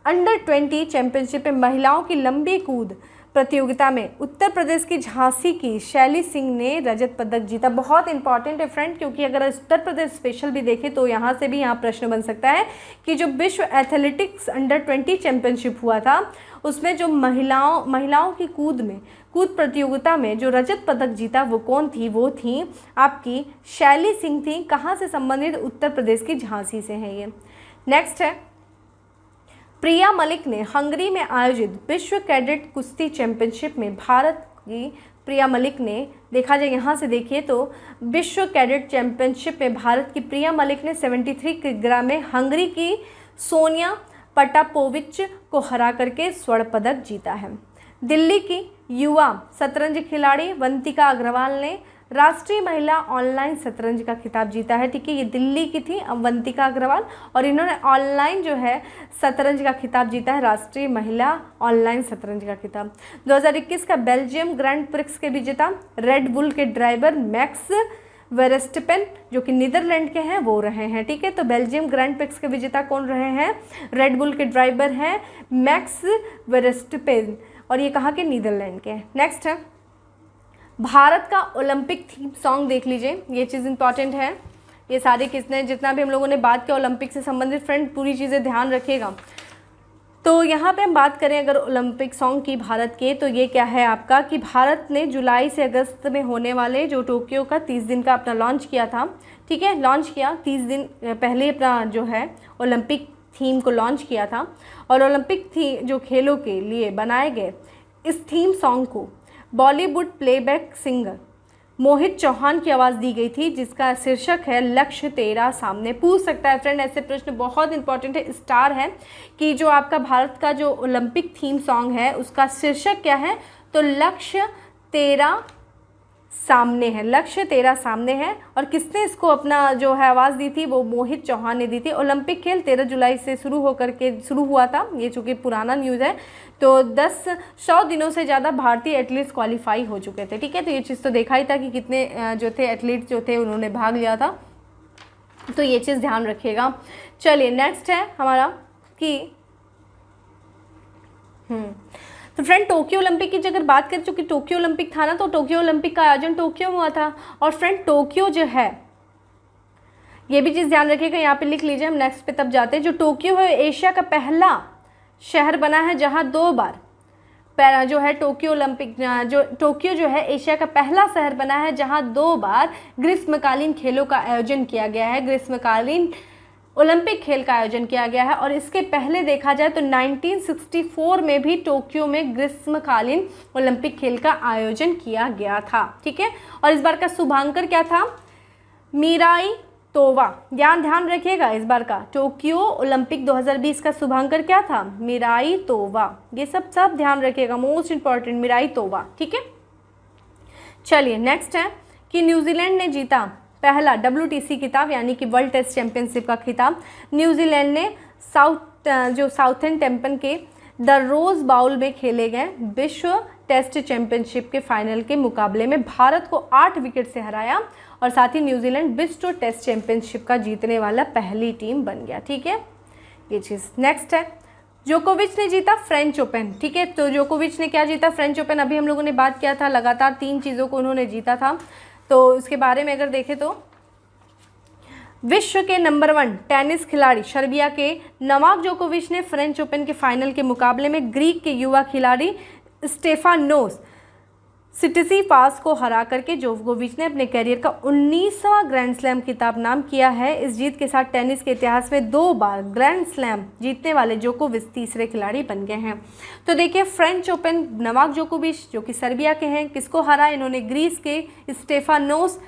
[SPEAKER 1] अंडर 20 चैंपियनशिप में महिलाओं की लंबी कूद प्रतियोगिता में उत्तर प्रदेश की झांसी की शैली सिंह ने रजत पदक जीता। बहुत इंपॉर्टेंट है फ्रेंड, क्योंकि अगर उत्तर प्रदेश स्पेशल भी देखें तो यहाँ से भी यहाँ प्रश्न बन सकता है कि जो विश्व एथलेटिक्स अंडर 20 चैंपियनशिप हुआ था उसमें जो महिलाओं की कूद प्रतियोगिता में जो रजत पदक जीता वो कौन थी, वो थी आपकी शैली सिंह थी। कहाँ से संबंधित, उत्तर प्रदेश की झांसी से है ये। नेक्स्ट है प्रिया मलिक ने हंगरी में आयोजित विश्व कैडेट कुश्ती चैंपियनशिप में भारत की प्रिया मलिक ने, देखा जाए यहाँ से देखिए तो विश्व कैडेट चैंपियनशिप में भारत की प्रिया मलिक ने 73 किलोग्राम में हंगरी की सोनिया पटापोविच को हरा करके स्वर्ण पदक जीता है। दिल्ली की युवा शतरंज खिलाड़ी वंतिका अग्रवाल ने राष्ट्रीय महिला ऑनलाइन शतरंज का खिताब जीता है। ठीक है, ये दिल्ली की थी वंतिका अग्रवाल और इन्होंने ऑनलाइन जो है शतरंज का खिताब जीता है, राष्ट्रीय महिला ऑनलाइन शतरंज का खिताब। 2021 का बेल्जियम ग्रैंड प्रिक्स के विजेता रेड बुल के ड्राइवर मैक्स वेरस्टेपेन जो कि नीदरलैंड के हैं वो रहे हैं। ठीक है, तो बेल्जियम ग्रैंड प्रिक्स के विजेता कौन रहे हैं, रेड बुल के ड्राइवर हैं मैक्स वेरस्टेपेन और ये कहाँ के, नीदरलैंड के। नेक्स्ट है भारत का ओलंपिक थीम सॉन्ग, देख लीजिए ये चीज़ इंपॉर्टेंट है। ये सारे जितना भी हम लोगों ने बात किया ओलंपिक से संबंधित फ्रेंड पूरी चीज़ें ध्यान रखिएगा। तो यहाँ पे हम बात करें अगर ओलंपिक सॉन्ग की भारत के, तो ये क्या है आपका कि भारत ने जुलाई से अगस्त में होने वाले जो टोक्यो का 30 दिन का अपना लॉन्च किया था। ठीक है, लॉन्च किया 30 दिन पहले अपना जो है ओलंपिक थीम को लॉन्च किया था और ओलंपिक जो खेलों के लिए बनाए गए इस थीम सॉन्ग को बॉलीवुड प्लेबैक सिंगर मोहित चौहान की आवाज़ दी गई थी, जिसका शीर्षक है लक्ष्य तेरा सामने। पूछ सकता है फ्रेंड, ऐसे प्रश्न बहुत इंपॉर्टेंट है, स्टार है कि जो आपका भारत का जो ओलंपिक थीम सॉन्ग है उसका शीर्षक क्या है, तो लक्ष्य तेरा सामने है, लक्ष्य तेरा सामने है। और किसने इसको अपना जो है आवाज़ दी थी, वो मोहित चौहान ने दी थी। ओलंपिक खेल 13 जुलाई से शुरू हुआ था, ये चूँकि पुराना न्यूज़ है, तो 100 दिनों से ज़्यादा भारतीय एथलीट्स क्वालिफाई हो चुके थे। ठीक है, तो ये चीज़ तो देखा ही था कि कितने जो थे एथलीट्स जो थे उन्होंने भाग लिया था, तो ये चीज़ ध्यान रखिएगा। चलिए नेक्स्ट है हमारा कि तो फ्रेंड टोक्यो ओलंपिक की अगर बात करें, चूँकि टोक्यो ओलंपिक था ना, तो टोक्यो ओलंपिक का आयोजन टोक्यो में हुआ था। और फ्रेंड टोक्यो जो है ये भी चीज़ ध्यान रखिएगा, यहाँ पे लिख लीजिए, हम नेक्स्ट पे तब जाते हैं। जो टोक्यो है एशिया का पहला शहर बना है जहाँ 2 बार जो है टोक्यो जो है एशिया का पहला शहर बना है जहाँ 2 बार ग्रीष्मकालीन खेलों का आयोजन किया गया है, ग्रीष्मकालीन ओलंपिक खेल का आयोजन किया गया है। और इसके पहले देखा जाए तो 1964 में भी टोक्यो में ग्रीष्मकालीन ओलंपिक खेल का आयोजन किया गया था। ठीक है, और इस बार का शुभांकर क्या था, मीराई तोवा। ध्यान रखिएगा इस बार का टोक्यो ओलंपिक 2020 का शुभांकर क्या था, मिराई तोवा। ये सब ध्यान रखिएगा, मोस्ट इंपॉर्टेंट मिराई तोवा, ठीक है। चलिए नेक्स्ट है कि न्यूजीलैंड ने जीता पहला WTC खिताब यानी कि वर्ल्ड टेस्ट चैंपियनशिप का खिताब। न्यूजीलैंड ने साउथैम्पटन के द रोज बाउल में खेले गए विश्व टेस्ट चैंपियनशिप के फाइनल के मुकाबले में भारत को 8 विकेट से हराया और साथ ही न्यूजीलैंड विश्व टेस्ट चैंपियनशिप का जीतने वाला पहली टीम बन गया, ठीक है ये चीज़। नेक्स्ट है जोकोविच ने जीता फ्रेंच ओपन, ठीक है। तो जोकोविच ने क्या जीता, फ्रेंच ओपन। अभी हम लोगों ने बात किया था, लगातार 3 चीज़ों को उन्होंने जीता था। तो इसके बारे में अगर देखें तो विश्व के नंबर 1 टेनिस खिलाड़ी सर्बिया के नोवाक जोकोविच ने फ्रेंच ओपन के फाइनल के मुकाबले में ग्रीक के युवा खिलाड़ी स्टेफानोस सिटिसिपास को हरा करके जोकोविच ने अपने करियर का 19वां ग्रैंड स्लैम खिताब नाम किया है। इस जीत के साथ टेनिस के इतिहास में 2 बार ग्रैंड स्लैम जीतने वाले जोकोविच तीसरे खिलाड़ी बन गए हैं। तो देखिए फ्रेंच ओपन नोवाक जोकोविच जो कि सर्बिया के हैं, किसको हरा, इन्होंने ग्रीस के स्टेफानोस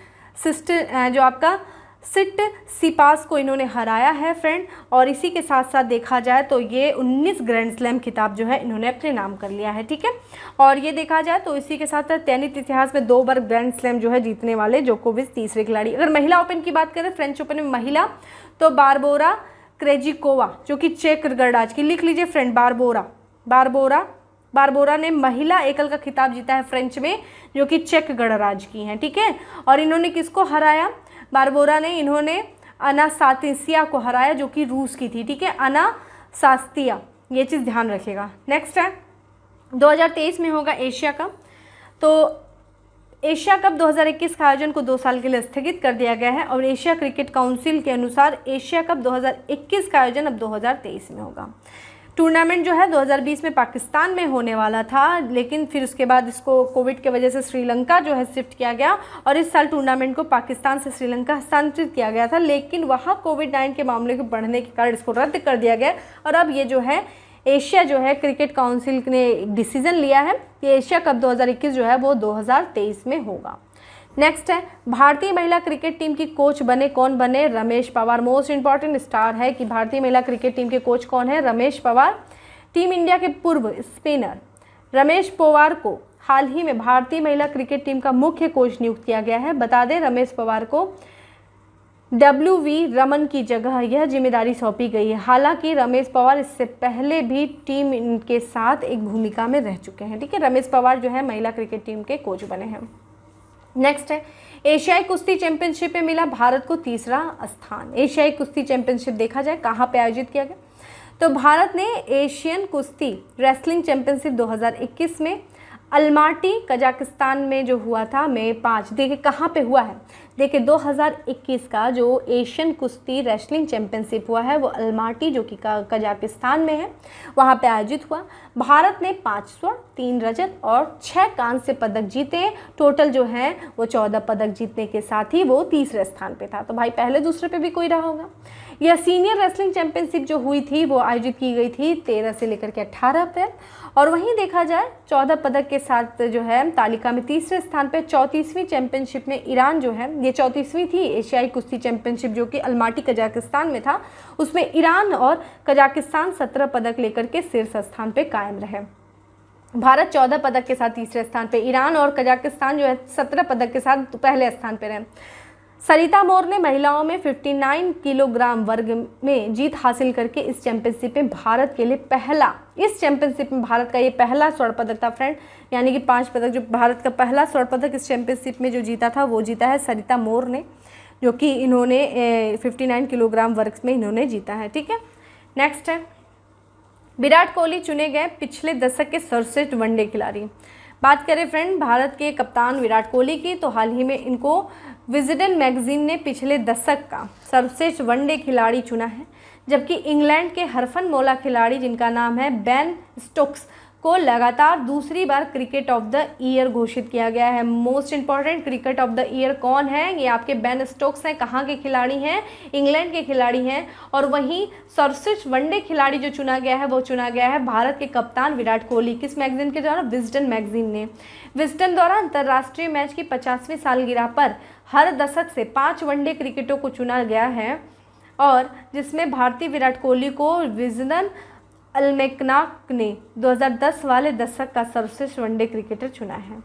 [SPEAKER 1] सिटिसिपास को इन्होंने हराया है फ्रेंड। और इसी के साथ साथ देखा जाए तो ये 19 ग्रैंड स्लैम खिताब जो है इन्होंने अपने नाम कर लिया है, ठीक है। और ये देखा जाए तो इसी के साथ साथ टेनिस इतिहास में 2 बार ग्रैंड स्लैम जो है जीतने वाले जोकोविच तीसरे खिलाड़ी। अगर महिला ओपन की बात करें फ्रेंच ओपन में महिला, तो बारबोरा क्रेजिकोवा जो कि चेक गणराज्य की, लिख लीजिए फ्रेंड, बारबोरा ने महिला एकल का खिताब जीता है फ्रेंच में, जो कि चेक गणराज्य की हैं, ठीक है। और इन्होंने किसको हराया, बारबोरा ने इन्होंने अनासातिसिया को हराया जो कि रूस की थी, ठीक है, अनासास्तिया, ये चीज़ ध्यान रखिएगा। नेक्स्ट है 2023 में होगा एशिया कप। तो एशिया कप 2021 का आयोजन को 2 साल के लिए स्थगित कर दिया गया है और एशिया क्रिकेट काउंसिल के अनुसार एशिया कप 2021 का आयोजन अब 2023 में होगा। टूर्नामेंट जो है 2020 में पाकिस्तान में होने वाला था, लेकिन फिर उसके बाद इसको कोविड के वजह से श्रीलंका जो है शिफ्ट किया गया और इस साल टूर्नामेंट को पाकिस्तान से श्रीलंका हस्तांतरित किया गया था, लेकिन वहाँ कोविड-19 के मामले के बढ़ने के कारण इसको रद्द कर दिया गया। और अब ये जो है एशिया जो है क्रिकेट काउंसिल ने डिसीजन लिया है कि एशिया कप 2021 जो है वो 2023 में होगा। नेक्स्ट है भारतीय महिला क्रिकेट टीम की कोच बने, कौन बने, Ramesh Pawar. Most important star है कि भारतीय महिला क्रिकेट टीम के कोच कौन है, रमेश पवार। टीम इंडिया के पूर्व स्पिनर रमेश पवार को हाल ही में भारतीय महिला क्रिकेट टीम का मुख्य कोच नियुक्त किया गया है। बता दें रमेश पवार को WV रमन की जगह यह जिम्मेदारी सौंपी गई है। हालांकि रमेश पवार इससे पहले भी टीम के साथ एक भूमिका में रह चुके हैं, ठीक है। रमेश पवार जो है महिला क्रिकेट टीम के कोच बने हैं। नेक्स्ट है एशियाई कुश्ती चैंपियनशिप में मिला भारत को 3रा स्थान। एशियाई कुश्ती चैंपियनशिप देखा जाए कहाँ पे आयोजित किया गया, तो भारत ने एशियन कुश्ती रेसलिंग चैंपियनशिप 2021 में अलमाटी कजाकिस्तान में जो हुआ था मई 5, देखिए कहाँ पे हुआ है, देखिए 2021 का जो एशियन कुश्ती रेसलिंग चैंपियनशिप हुआ है वो अलमाटी जो कि कजाकिस्तान में है, वहाँ पे आयोजित हुआ। भारत ने 5 स्वर्ण 3 रजत और 6 कांस्य पदक जीते। टोटल जो है वो 14 पदक जीतने के साथ ही वो 3रे स्थान पे था। तो भाई पहले दूसरे पे भी कोई रहा होगा। यह सीनियर रेसलिंग चैंपियनशिप जो हुई थी वो आयोजित की गई थी 13 से लेकर के 18 अप्रैल। और वहीं देखा जाए 14 पदक के साथ जो है तालिका में 3रे स्थान पे 34वीं चैंपियनशिप में ईरान जो है, ये 34वीं थी एशियाई कुश्ती चैंपियनशिप जो कि अलमाटी कजाकिस्तान में था, उसमें ईरान और कजाकिस्तान 17 पदक लेकर के शीर्ष स्थान पे कायम रहे। भारत 14 पदक के साथ 3रे स्थान पे, ईरान और कजाकिस्तान जो है 17 पदक के साथ पहले स्थान पे रहे। सरिता मोर ने महिलाओं में 59 किलोग्राम वर्ग में जीत हासिल करके इस चैंपियनशिप में भारत के लिए इस चैंपियनशिप में भारत का ये पहला स्वर्ण पदक था फ्रेंड, यानी कि 5 पदक जो भारत का पहला स्वर्ण पदक इस चैंपियनशिप में जो जीता था वो जीता है सरिता मोर ने, जो कि इन्होंने 59 किलोग्राम वर्ग में इन्होंने जीता है, ठीक है। नेक्स्ट है विराट कोहली चुने गए पिछले दशक के सर्वश्रेष्ठ वनडे खिलाड़ी। बात करें फ्रेंड भारत के कप्तान विराट कोहली की, तो हाल ही में इनको विजडन मैगजीन ने पिछले दशक का सर्वश्रेष्ठ वनडे खिलाड़ी चुना है, जबकि इंग्लैंड के हरफनमौला खिलाड़ी जिनका नाम है बेन स्टोक्स को लगातार दूसरी बार क्रिकेट ऑफ द ईयर घोषित किया गया है। Most important, cricket of the year कौन है? ये आपके बेन स्टोक्स हैं। कहाँ के खिलाड़ी हैं? इंग्लैंड के खिलाड़ी हैं। और वहीं सर्वश्रेष्ठ वनडे खिलाड़ी जो चुना गया है वो चुना गया है भारत के कप्तान विराट कोहली। किस मैगजीन के द्वारा? विजडन मैगजीन ने। विजडन द्वारा अंतर्राष्ट्रीय मैच की 50वीं सालगिरह पर हर दशक से 5 वनडे क्रिकेटरों को चुना गया है, और जिसमें भारतीय विराट कोहली को विजडन अल्मेकनाक ने 2010 वाले दशक का सर्वश्रेष्ठ वनडे क्रिकेटर चुना है।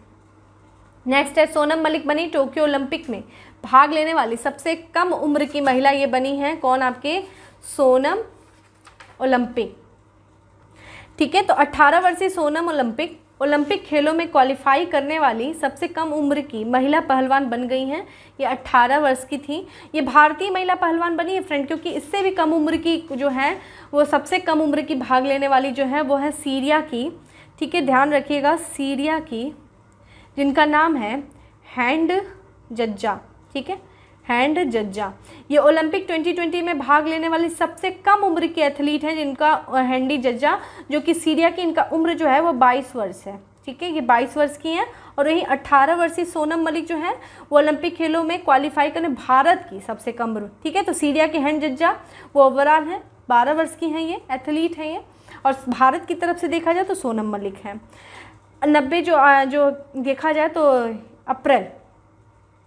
[SPEAKER 1] नेक्स्ट है, सोनम मलिक बनी टोक्यो ओलंपिक में भाग लेने वाली सबसे कम उम्र की महिला। ये बनी है कौन? आपके सोनम ओलंपिक। ठीक है, तो 18 वर्षीय सोनम ओलंपिक खेलों में क्वालिफाई करने वाली सबसे कम उम्र की महिला पहलवान बन गई हैं। ये 18 वर्ष की थी। ये भारतीय महिला पहलवान बनी है फ्रेंड, क्योंकि इससे भी कम उम्र की जो है वो सबसे कम उम्र की भाग लेने वाली जो है वो है सीरिया की। ठीक है, ध्यान रखिएगा, सीरिया की, जिनका नाम है हैंड जज्जा। ठीक है, हैंड जज्जा। ये ओलंपिक 2020 में भाग लेने वाली सबसे कम उम्र की एथलीट हैं, जिनका हैंडी जज्जा, जो कि सीरिया की, इनका उम्र जो है वो 22 वर्ष है। ठीक है, ये 22 वर्ष की हैं। और वहीं 18 वर्षीय सोनम मलिक जो है वो ओलंपिक खेलों में क्वालिफाई करने भारत की सबसे कम उम्र। ठीक है, तो सीरिया के हैंड जज्जा वो ओवरऑल हैं, 12 वर्ष की हैं, ये एथलीट हैं ये। और भारत की तरफ से देखा जाए तो सोनम मलिक हैं। 90 जो देखा जाए तो अप्रैल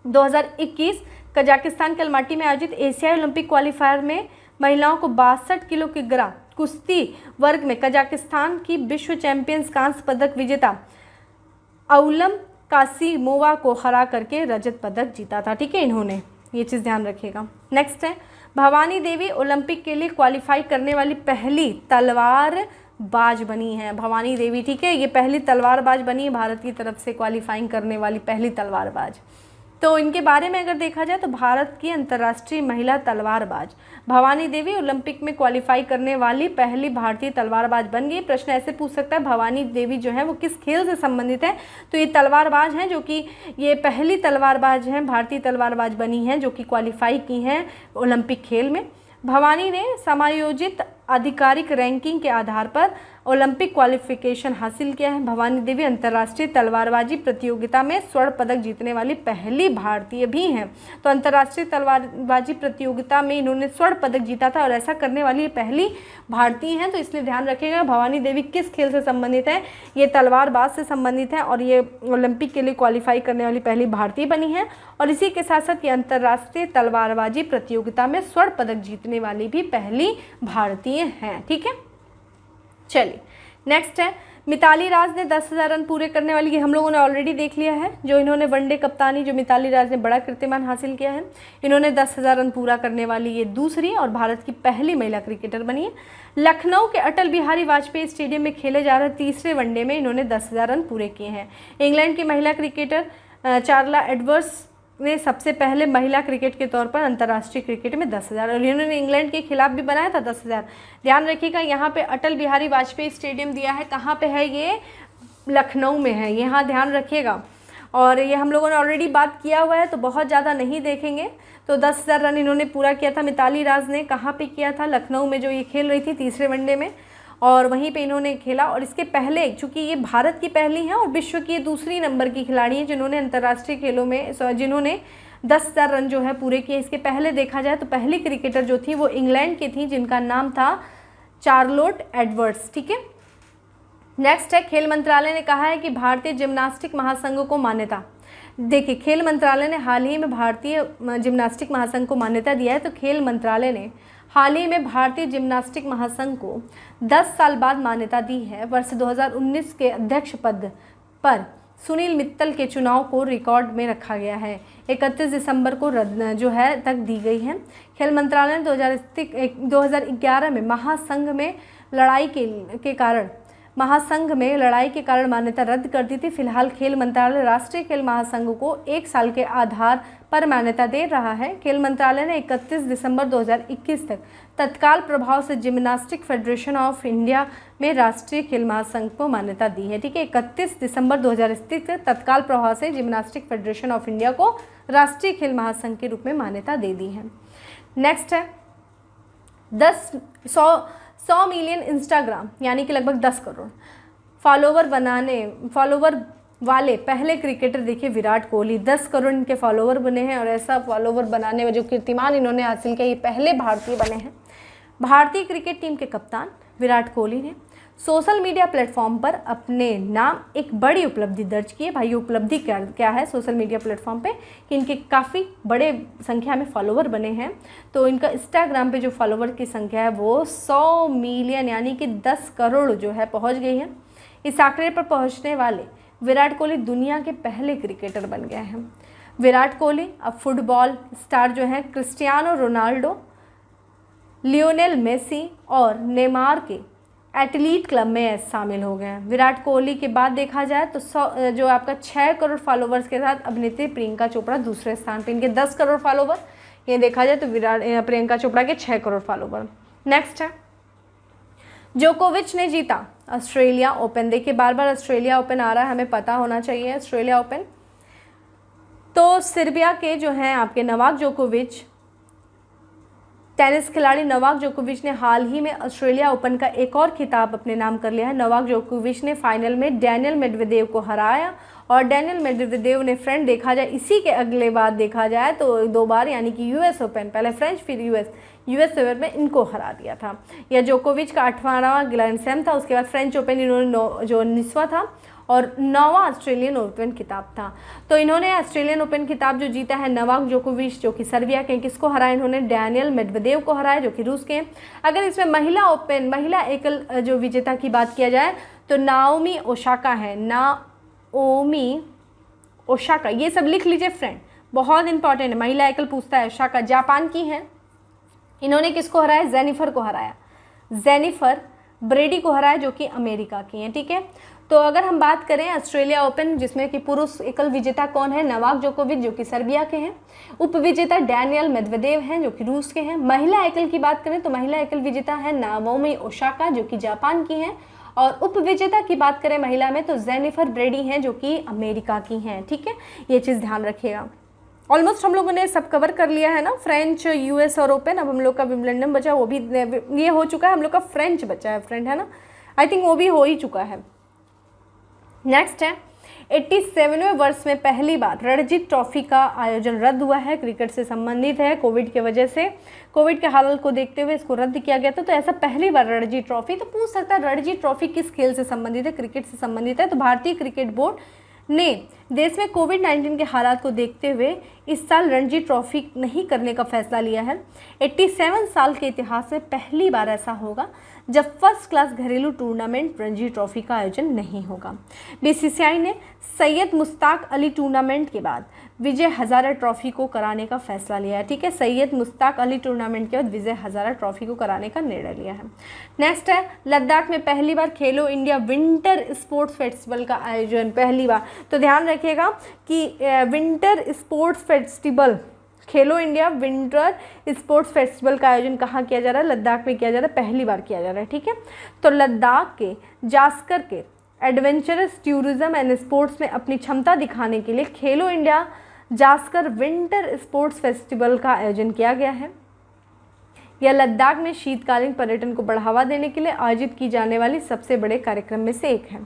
[SPEAKER 1] 2021 कजाकिस्तान के अलमाटी में आयोजित एशियाई ओलंपिक क्वालिफायर में महिलाओं को 62 किलोग्राम कुश्ती वर्ग में कजाकिस्तान की विश्व चैंपियंस कांस्य पदक विजेता औलम कासिमोवा को हरा करके रजत पदक जीता था। ठीक है, इन्होंने, ये चीज़ ध्यान रखिएगा। नेक्स्ट है, भवानी देवी ओलंपिक के लिए क्वालिफाई करने वाली पहली तलवारबाज बनी है। भवानी देवी, ठीक है, ये पहली तलवारबाज बनी है, भारत की तरफ से क्वालिफाइंग करने वाली पहली तलवारबाज। तो इनके बारे में अगर देखा जाए तो भारत की अंतर्राष्ट्रीय महिला तलवारबाज भवानी देवी ओलंपिक में क्वालिफाई करने वाली पहली भारतीय तलवारबाज बन गई। प्रश्न ऐसे पूछ सकता है, भवानी देवी जो है वो किस खेल से संबंधित है? तो ये तलवारबाज हैं, जो कि ये पहली तलवारबाज हैं, भारतीय तलवारबाज बनी हैं जो कि क्वालिफाई की हैं ओलंपिक खेल में। भवानी ने समायोजित आधिकारिक रैंकिंग के आधार पर ओलंपिक क्वालिफिकेशन हासिल किया है। भवानी देवी अंतर्राष्ट्रीय तलवारबाजी प्रतियोगिता में स्वर्ण पदक जीतने वाली पहली भारतीय भी हैं। तो अंतर्राष्ट्रीय तलवारबाजी प्रतियोगिता में इन्होंने स्वर्ण पदक जीता था और ऐसा करने वाली पहली भारतीय हैं। तो इसलिए ध्यान रखिएगा, भवानी देवी किस खेल से संबंधित है? ये तलवारबाज से संबंधित है और ये ओलंपिक के लिए क्वालिफाई करने वाली पहली भारतीय बनी है। और इसी के साथ साथ ये अंतर्राष्ट्रीय तलवारबाजी प्रतियोगिता में स्वर्ण पदक जीतने वाली भी पहली भारतीय हैं। ठीक है, चलिए नेक्स्ट है, मिताली राज ने 10,000 रन पूरे करने वाली, ये हम लोगों ने ऑलरेडी देख लिया है, जो इन्होंने वनडे कप्तानी, जो मिताली राज ने बड़ा कीर्तिमान हासिल किया है। इन्होंने 10,000 रन पूरा करने वाली ये दूसरी और भारत की पहली महिला क्रिकेटर बनी है। लखनऊ के अटल बिहारी वाजपेयी स्टेडियम में खेले जा रहे तीसरे वनडे में इन्होंने 10,000 रन पूरे किए हैं। इंग्लैंड की महिला क्रिकेटर चार्ला एडवर्ड्स ने सबसे पहले महिला क्रिकेट के तौर पर अंतर्राष्ट्रीय क्रिकेट में 10,000, और इन्होंने इंग्लैंड के खिलाफ भी बनाया था 10,000। ध्यान रखिएगा, यहाँ पे अटल बिहारी वाजपेयी स्टेडियम दिया है, कहाँ पे है? ये लखनऊ में है, यहाँ ध्यान रखिएगा। और ये हम लोगों ने ऑलरेडी बात किया हुआ है तो बहुत ज़्यादा नहीं देखेंगे। तो 10,000 रन इन्होंने पूरा किया था। मिताली राज ने कहाँ पे किया था? लखनऊ में, जो ये खेल रही थी तीसरे वनडे में, और वहीं पे इन्होंने खेला। और इसके पहले, चूँकि ये भारत की पहली हैं और विश्व की दूसरी नंबर की खिलाड़ी हैं जिन्होंने अंतर्राष्ट्रीय खेलों में जिन्होंने 10,000 रन जो है पूरे किए। इसके पहले देखा जाए तो पहली क्रिकेटर जो थी वो इंग्लैंड की थी, जिनका नाम था चार्लोट एडवर्ड्स। ठीक है, नेक्स्ट है, खेल मंत्रालय ने कहा है कि भारतीय जिम्नास्टिक महासंघ को मान्यता। देखिए, खेल मंत्रालय ने हाल ही में भारतीय जिम्नास्टिक महासंघ को मान्यता दिया है। तो खेल मंत्रालय ने हाल ही में भारतीय जिम्नास्टिक महासंघ को 10 साल बाद मान्यता दी है। वर्ष 2019 के अध्यक्ष पद पर सुनील मित्तल के चुनाव को रिकॉर्ड में रखा गया है। 31 दिसंबर को जो है तक दी गई है। खेल मंत्रालय ने 2011 में महासंघ में लड़ाई के कारण मान्यता रद्द कर दी थी। फिलहाल खेल मंत्रालय राष्ट्रीय खेल महासंघ को 1 साल के आधार पर मान्यता दे रहा है। खेल मंत्रालय ने 31 दिसंबर 2021 तक तत्काल प्रभाव से जिम्नास्टिक फेडरेशन ऑफ इंडिया में राष्ट्रीय खेल महासंघ को मान्यता दी है। ठीक है, 31 दिसंबर 2021 तक तत्काल प्रभाव से जिम्नास्टिक फेडरेशन ऑफ इंडिया को राष्ट्रीय खेल महासंघ के रूप में मान्यता दे दी है। नेक्स्ट है, 100 मिलियन इंस्टाग्राम यानी कि लगभग 10 करोड़ फॉलोवर वाले पहले क्रिकेटर देखिए विराट कोहली, 10 करोड़ इनके फॉलोवर बने हैं और ऐसा फॉलोवर बनाने में जो कीर्तिमान इन्होंने हासिल किया, ये पहले भारतीय बने हैं। भारतीय क्रिकेट टीम के कप्तान विराट कोहली ने सोशल मीडिया प्लेटफॉर्म पर अपने नाम एक बड़ी उपलब्धि दर्ज की है। भाई उपलब्धि क्या है सोशल मीडिया प्लेटफॉर्म पे कि इनके काफ़ी बड़े संख्या में फॉलोवर बने हैं। तो इनका इंस्टाग्राम पे जो फॉलोवर की संख्या है वो 100 मिलियन यानी कि 10 करोड़ जो है पहुंच गई है। इस आंकड़े पर पहुंचने वाले विराट कोहली दुनिया के पहले क्रिकेटर बन गए हैं। विराट कोहली अब फुटबॉल स्टार जो हैं क्रिस्टियानो रोनाल्डो, लियोनेल मेसी और नेमार के एथलीट क्लब में शामिल हो गए हैं। विराट कोहली के बाद देखा जाए तो जो आपका 6 करोड़ फॉलोवर्स के साथ अभिनेत्री प्रियंका चोपड़ा दूसरे स्थान पे, इनके 10 करोड़ फॉलोवर, ये देखा जाए तो प्रियंका चोपड़ा के 6 करोड़ फॉलोवर। नेक्स्ट है जोकोविच ने जीता ऑस्ट्रेलिया ओपन। देखिए बार बार ऑस्ट्रेलिया ओपन आ रहा है, हमें पता होना चाहिए ऑस्ट्रेलिया ओपन। तो सर्बिया के जो हैं आपके नोवाक जोकोविच, टेनिस खिलाड़ी नोवाक जोकोविच ने हाल ही में ऑस्ट्रेलिया ओपन का एक और खिताब अपने नाम कर लिया है। नोवाक जोकोविच ने फाइनल में डैनियल मेडवेदेव को हराया और डैनियल मेडवेदेव ने फ्रेंड देखा जाए इसी के अगले बार देखा जाए तो 2 बार यानी कि यूएस ओपन, पहले फ्रेंच फिर यूएस ओपन में इनको हरा दिया था। यह जोकोविच का 18वां ग्रैंड स्लैम था। उसके बाद फ्रेंच ओपन इन्होंने जो 19वां था और 9वां ऑस्ट्रेलियन ओपन खिताब था। तो इन्होंने ऑस्ट्रेलियन ओपन खिताब जो जीता है नोवाक जोकोविच जो कि सर्बिया के, किसको हराया इन्होंने? डैनियल मेडवेदेव को हराया जो कि रूस के हैं। अगर इसमें महिला एकल जो विजेता की बात किया जाए तो नाओमी ओसाका है, नाओमी ओसाका, ये सब लिख लीजिए फ्रेंड, बहुत इंपॉर्टेंट है। महिला एकल पूछता है, ओसाका जापान की हैं। इन्होंने किसको हराया? जेनिफर को हराया, जेनिफर ब्रेडी को हराया जो कि अमेरिका की हैं। ठीक है, तो अगर हम बात करें ऑस्ट्रेलिया ओपन जिसमें कि पुरुष एकल विजेता कौन है? नोवाक जोकोविच जो कि सर्बिया के हैं। उप विजेता डैनियल मेडवेदेव हैं जो कि रूस के हैं। महिला एकल की बात करें तो महिला एकल विजेता है नाओमी ओसाका जो कि जापान की हैं और उप विजेता की बात करें महिला में तो जेनिफर ब्रेडी हैं जो कि अमेरिका की हैं। ठीक है, ये चीज़ ध्यान रखिएगा। ऑलमोस्ट हम लोगों ने सब कवर कर लिया है ना, फ्रेंच, यूएस और ओपन। अब हम लोग का विंबलडन बचा, वो भी ये हो चुका है। हम लोग का फ्रेंच बचा है फ्रेंड, है ना, आई थिंक वो भी हो ही चुका है। नेक्स्ट है 87वें वर्ष में पहली बार रणजी ट्रॉफी का आयोजन रद्द हुआ है। क्रिकेट से संबंधित है, कोविड की वजह से, कोविड के हालात को देखते हुए इसको रद्द किया गया था। तो ऐसा पहली बार रणजी ट्रॉफी, तो पूछ सकता है रणजी ट्रॉफी किस खेल से संबंधित है? क्रिकेट से संबंधित है। तो भारतीय क्रिकेट बोर्ड ने देश में कोविड-19 के हालात को देखते हुए इस साल रणजी ट्रॉफी नहीं करने का फैसला लिया है। 87 साल के इतिहास में पहली बार ऐसा होगा जब फर्स्ट क्लास घरेलू टूर्नामेंट रणजी ट्रॉफी का आयोजन नहीं होगा। बीसीसीआई ने सैयद मुश्ताक अली टूर्नामेंट के बाद विजय हजारा ट्रॉफी को कराने का फैसला लिया है। ठीक है, सैयद मुश्ताक अली टूर्नामेंट के बाद विजय हजारा ट्रॉफी को कराने का निर्णय लिया है। नेक्स्ट है लद्दाख में पहली बार खेलो इंडिया विंटर स्पोर्ट्स फेस्टिवल का आयोजन, पहली बार। तो ध्यान रखिएगा कि विंटर स्पोर्ट्स फेस्टिवल, खेलो इंडिया विंटर स्पोर्ट्स फेस्टिवल का आयोजन कहाँ किया जा रहा है? लद्दाख में किया जा रहा है, पहली बार किया जा रहा है। ठीक है, तो लद्दाख के जास्कर के एडवेंचरस टूरिज्म एंड स्पोर्ट्स में अपनी क्षमता दिखाने के लिए खेलो India Zanskar winter sports festival का आयोजन किया गया है। यह लद्दाख में शीतकालीन पर्यटन को बढ़ावा देने के लिए आयोजित की जाने वाली सबसे बड़े कार्यक्रम में से एक है।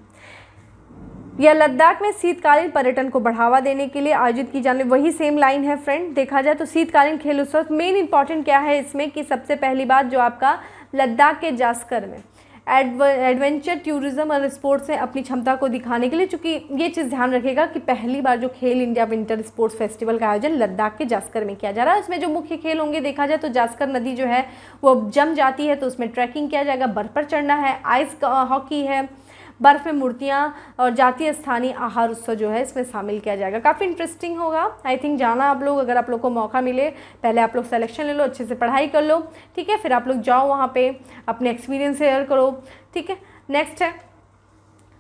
[SPEAKER 1] यह लद्दाख में शीतकालीन पर्यटन को बढ़ावा देने के लिए आयोजित की जाने, वही सेम लाइन है फ्रेंड। देखा जाए तो शीतकालीन खेल उत्सव, मेन इंपॉर्टेंट क्या है इसमें कि सबसे पहली बात जो आपका लद्दाख के जास्कर में एडवेंचर टूरिज्म और स्पोर्ट्स में अपनी क्षमता को दिखाने के लिए, चूँकि ये चीज़ ध्यान रखेगा कि पहली बार जो खेल इंडिया विंटर स्पोर्ट्स फेस्टिवल का आयोजन लद्दाख के जास्कर में किया जा रहा है। उसमें जो मुख्य खेल होंगे देखा जाए तो जास्कर नदी जो है वो जम जाती है तो उसमें ट्रैकिंग किया जाएगा, बर्फ पर चढ़ना है, आइस हॉकी है, बर्फ में मूर्तियाँ और जातीय स्थानीय आहार उत्सव जो है इसमें शामिल किया जाएगा। काफ़ी इंटरेस्टिंग होगा, आई थिंक जाना आप लोग, अगर आप लोग को मौका मिले, पहले आप लोग सिलेक्शन ले लो, अच्छे से पढ़ाई कर लो। ठीक है, फिर आप लोग जाओ वहाँ पे अपने एक्सपीरियंस शेयर करो। ठीक है, नेक्स्ट है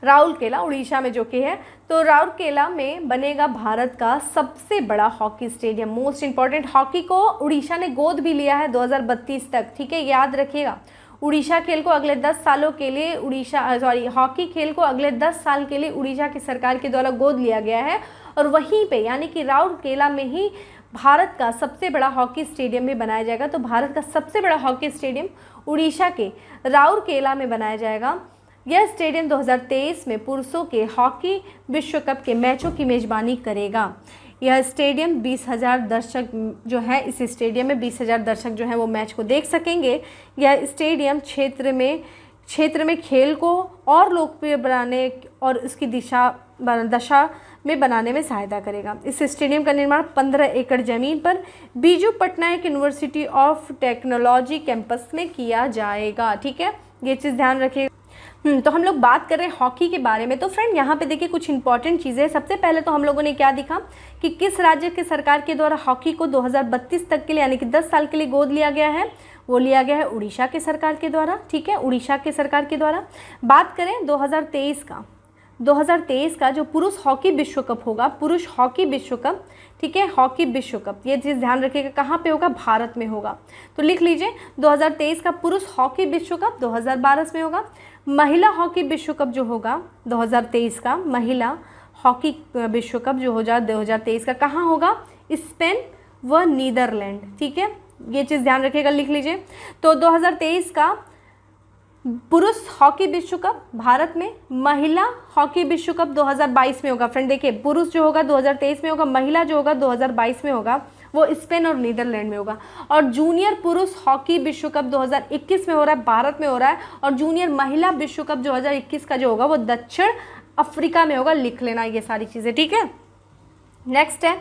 [SPEAKER 1] राउरकेला उड़ीसा में जो कि है, तो राउरकेला में बनेगा भारत का सबसे बड़ा hockey stadium. Most important, hockey को उड़ीसा ने गोद भी लिया है 2032 तक। ठीक है, याद रखिएगा, उड़ीसा खेल को अगले 10 सालों के लिए हॉकी खेल को अगले 10 साल के लिए उड़ीसा की सरकार के द्वारा गोद लिया गया है और वहीं पे यानी कि राउरकेला में ही भारत का सबसे बड़ा हॉकी स्टेडियम भी बनाया जाएगा। तो भारत का सबसे बड़ा हॉकी स्टेडियम उड़ीसा के राउरकेला में बनाया जाएगा। यह स्टेडियम 2023 में पुरुषों के हॉकी विश्व कप के मैचों की मेज़बानी करेगा। यह स्टेडियम 20,000 दर्शक जो है, इस स्टेडियम में 20,000 दर्शक जो है वो मैच को देख सकेंगे। यह स्टेडियम क्षेत्र में खेल को और लोकप्रिय बनाने और उसकी दशा में बनाने में सहायता करेगा। इस स्टेडियम का निर्माण 15 एकड़ ज़मीन पर Biju Patnaik university of technology campus में किया जाएगा। ठीक है, ये चीज़ ध्यान रखिएगा। तो हम लोग बात कर रहे हैं हॉकी के बारे में। तो फ्रेंड यहाँ पे देखिए कुछ इंपॉर्टेंट चीज़ें। सबसे पहले तो हम लोगों ने क्या देखा कि किस राज्य के सरकार के द्वारा हॉकी को 2032 तक के लिए यानी कि 10 साल के लिए गोद लिया गया है। वो लिया गया है उड़ीसा के सरकार के द्वारा। ठीक है, उड़ीसा के सरकार के द्वारा। बात करें 2023 का जो पुरुष हॉकी विश्व कप होगा, पुरुष हॉकी विश्व कप, ठीक है, हॉकी विश्व कप, ये चीज़ ध्यान रखिएगा कहाँ पे होगा, भारत में होगा। तो लिख लीजिए 2023 का पुरुष हॉकी विश्व कप 2022 में होगा। महिला हॉकी विश्व कप जो होगा 2023 का, महिला हॉकी विश्व कप जो हो जाए 2023 का कहाँ होगा, स्पेन व नीदरलैंड। ठीक है, ये चीज़ ध्यान रखिएगा, लिख लीजिए। तो 2023 का पुरुष हॉकी विश्व कप भारत में, महिला हॉकी विश्व कप 2022 में होगा। फ्रेंड देखिए, पुरुष जो होगा 2023 में होगा, महिला जो होगा 2022 में होगा, वो स्पेन और नीदरलैंड में होगा। और जूनियर पुरुष हॉकी विश्व कप 2021 में हो रहा है, भारत में हो रहा है। और जूनियर महिला विश्व कप 2021 का जो होगा वो दक्षिण अफ्रीका में होगा। लिख लेना ये सारी चीज़ें, ठीक है। नेक्स्ट है,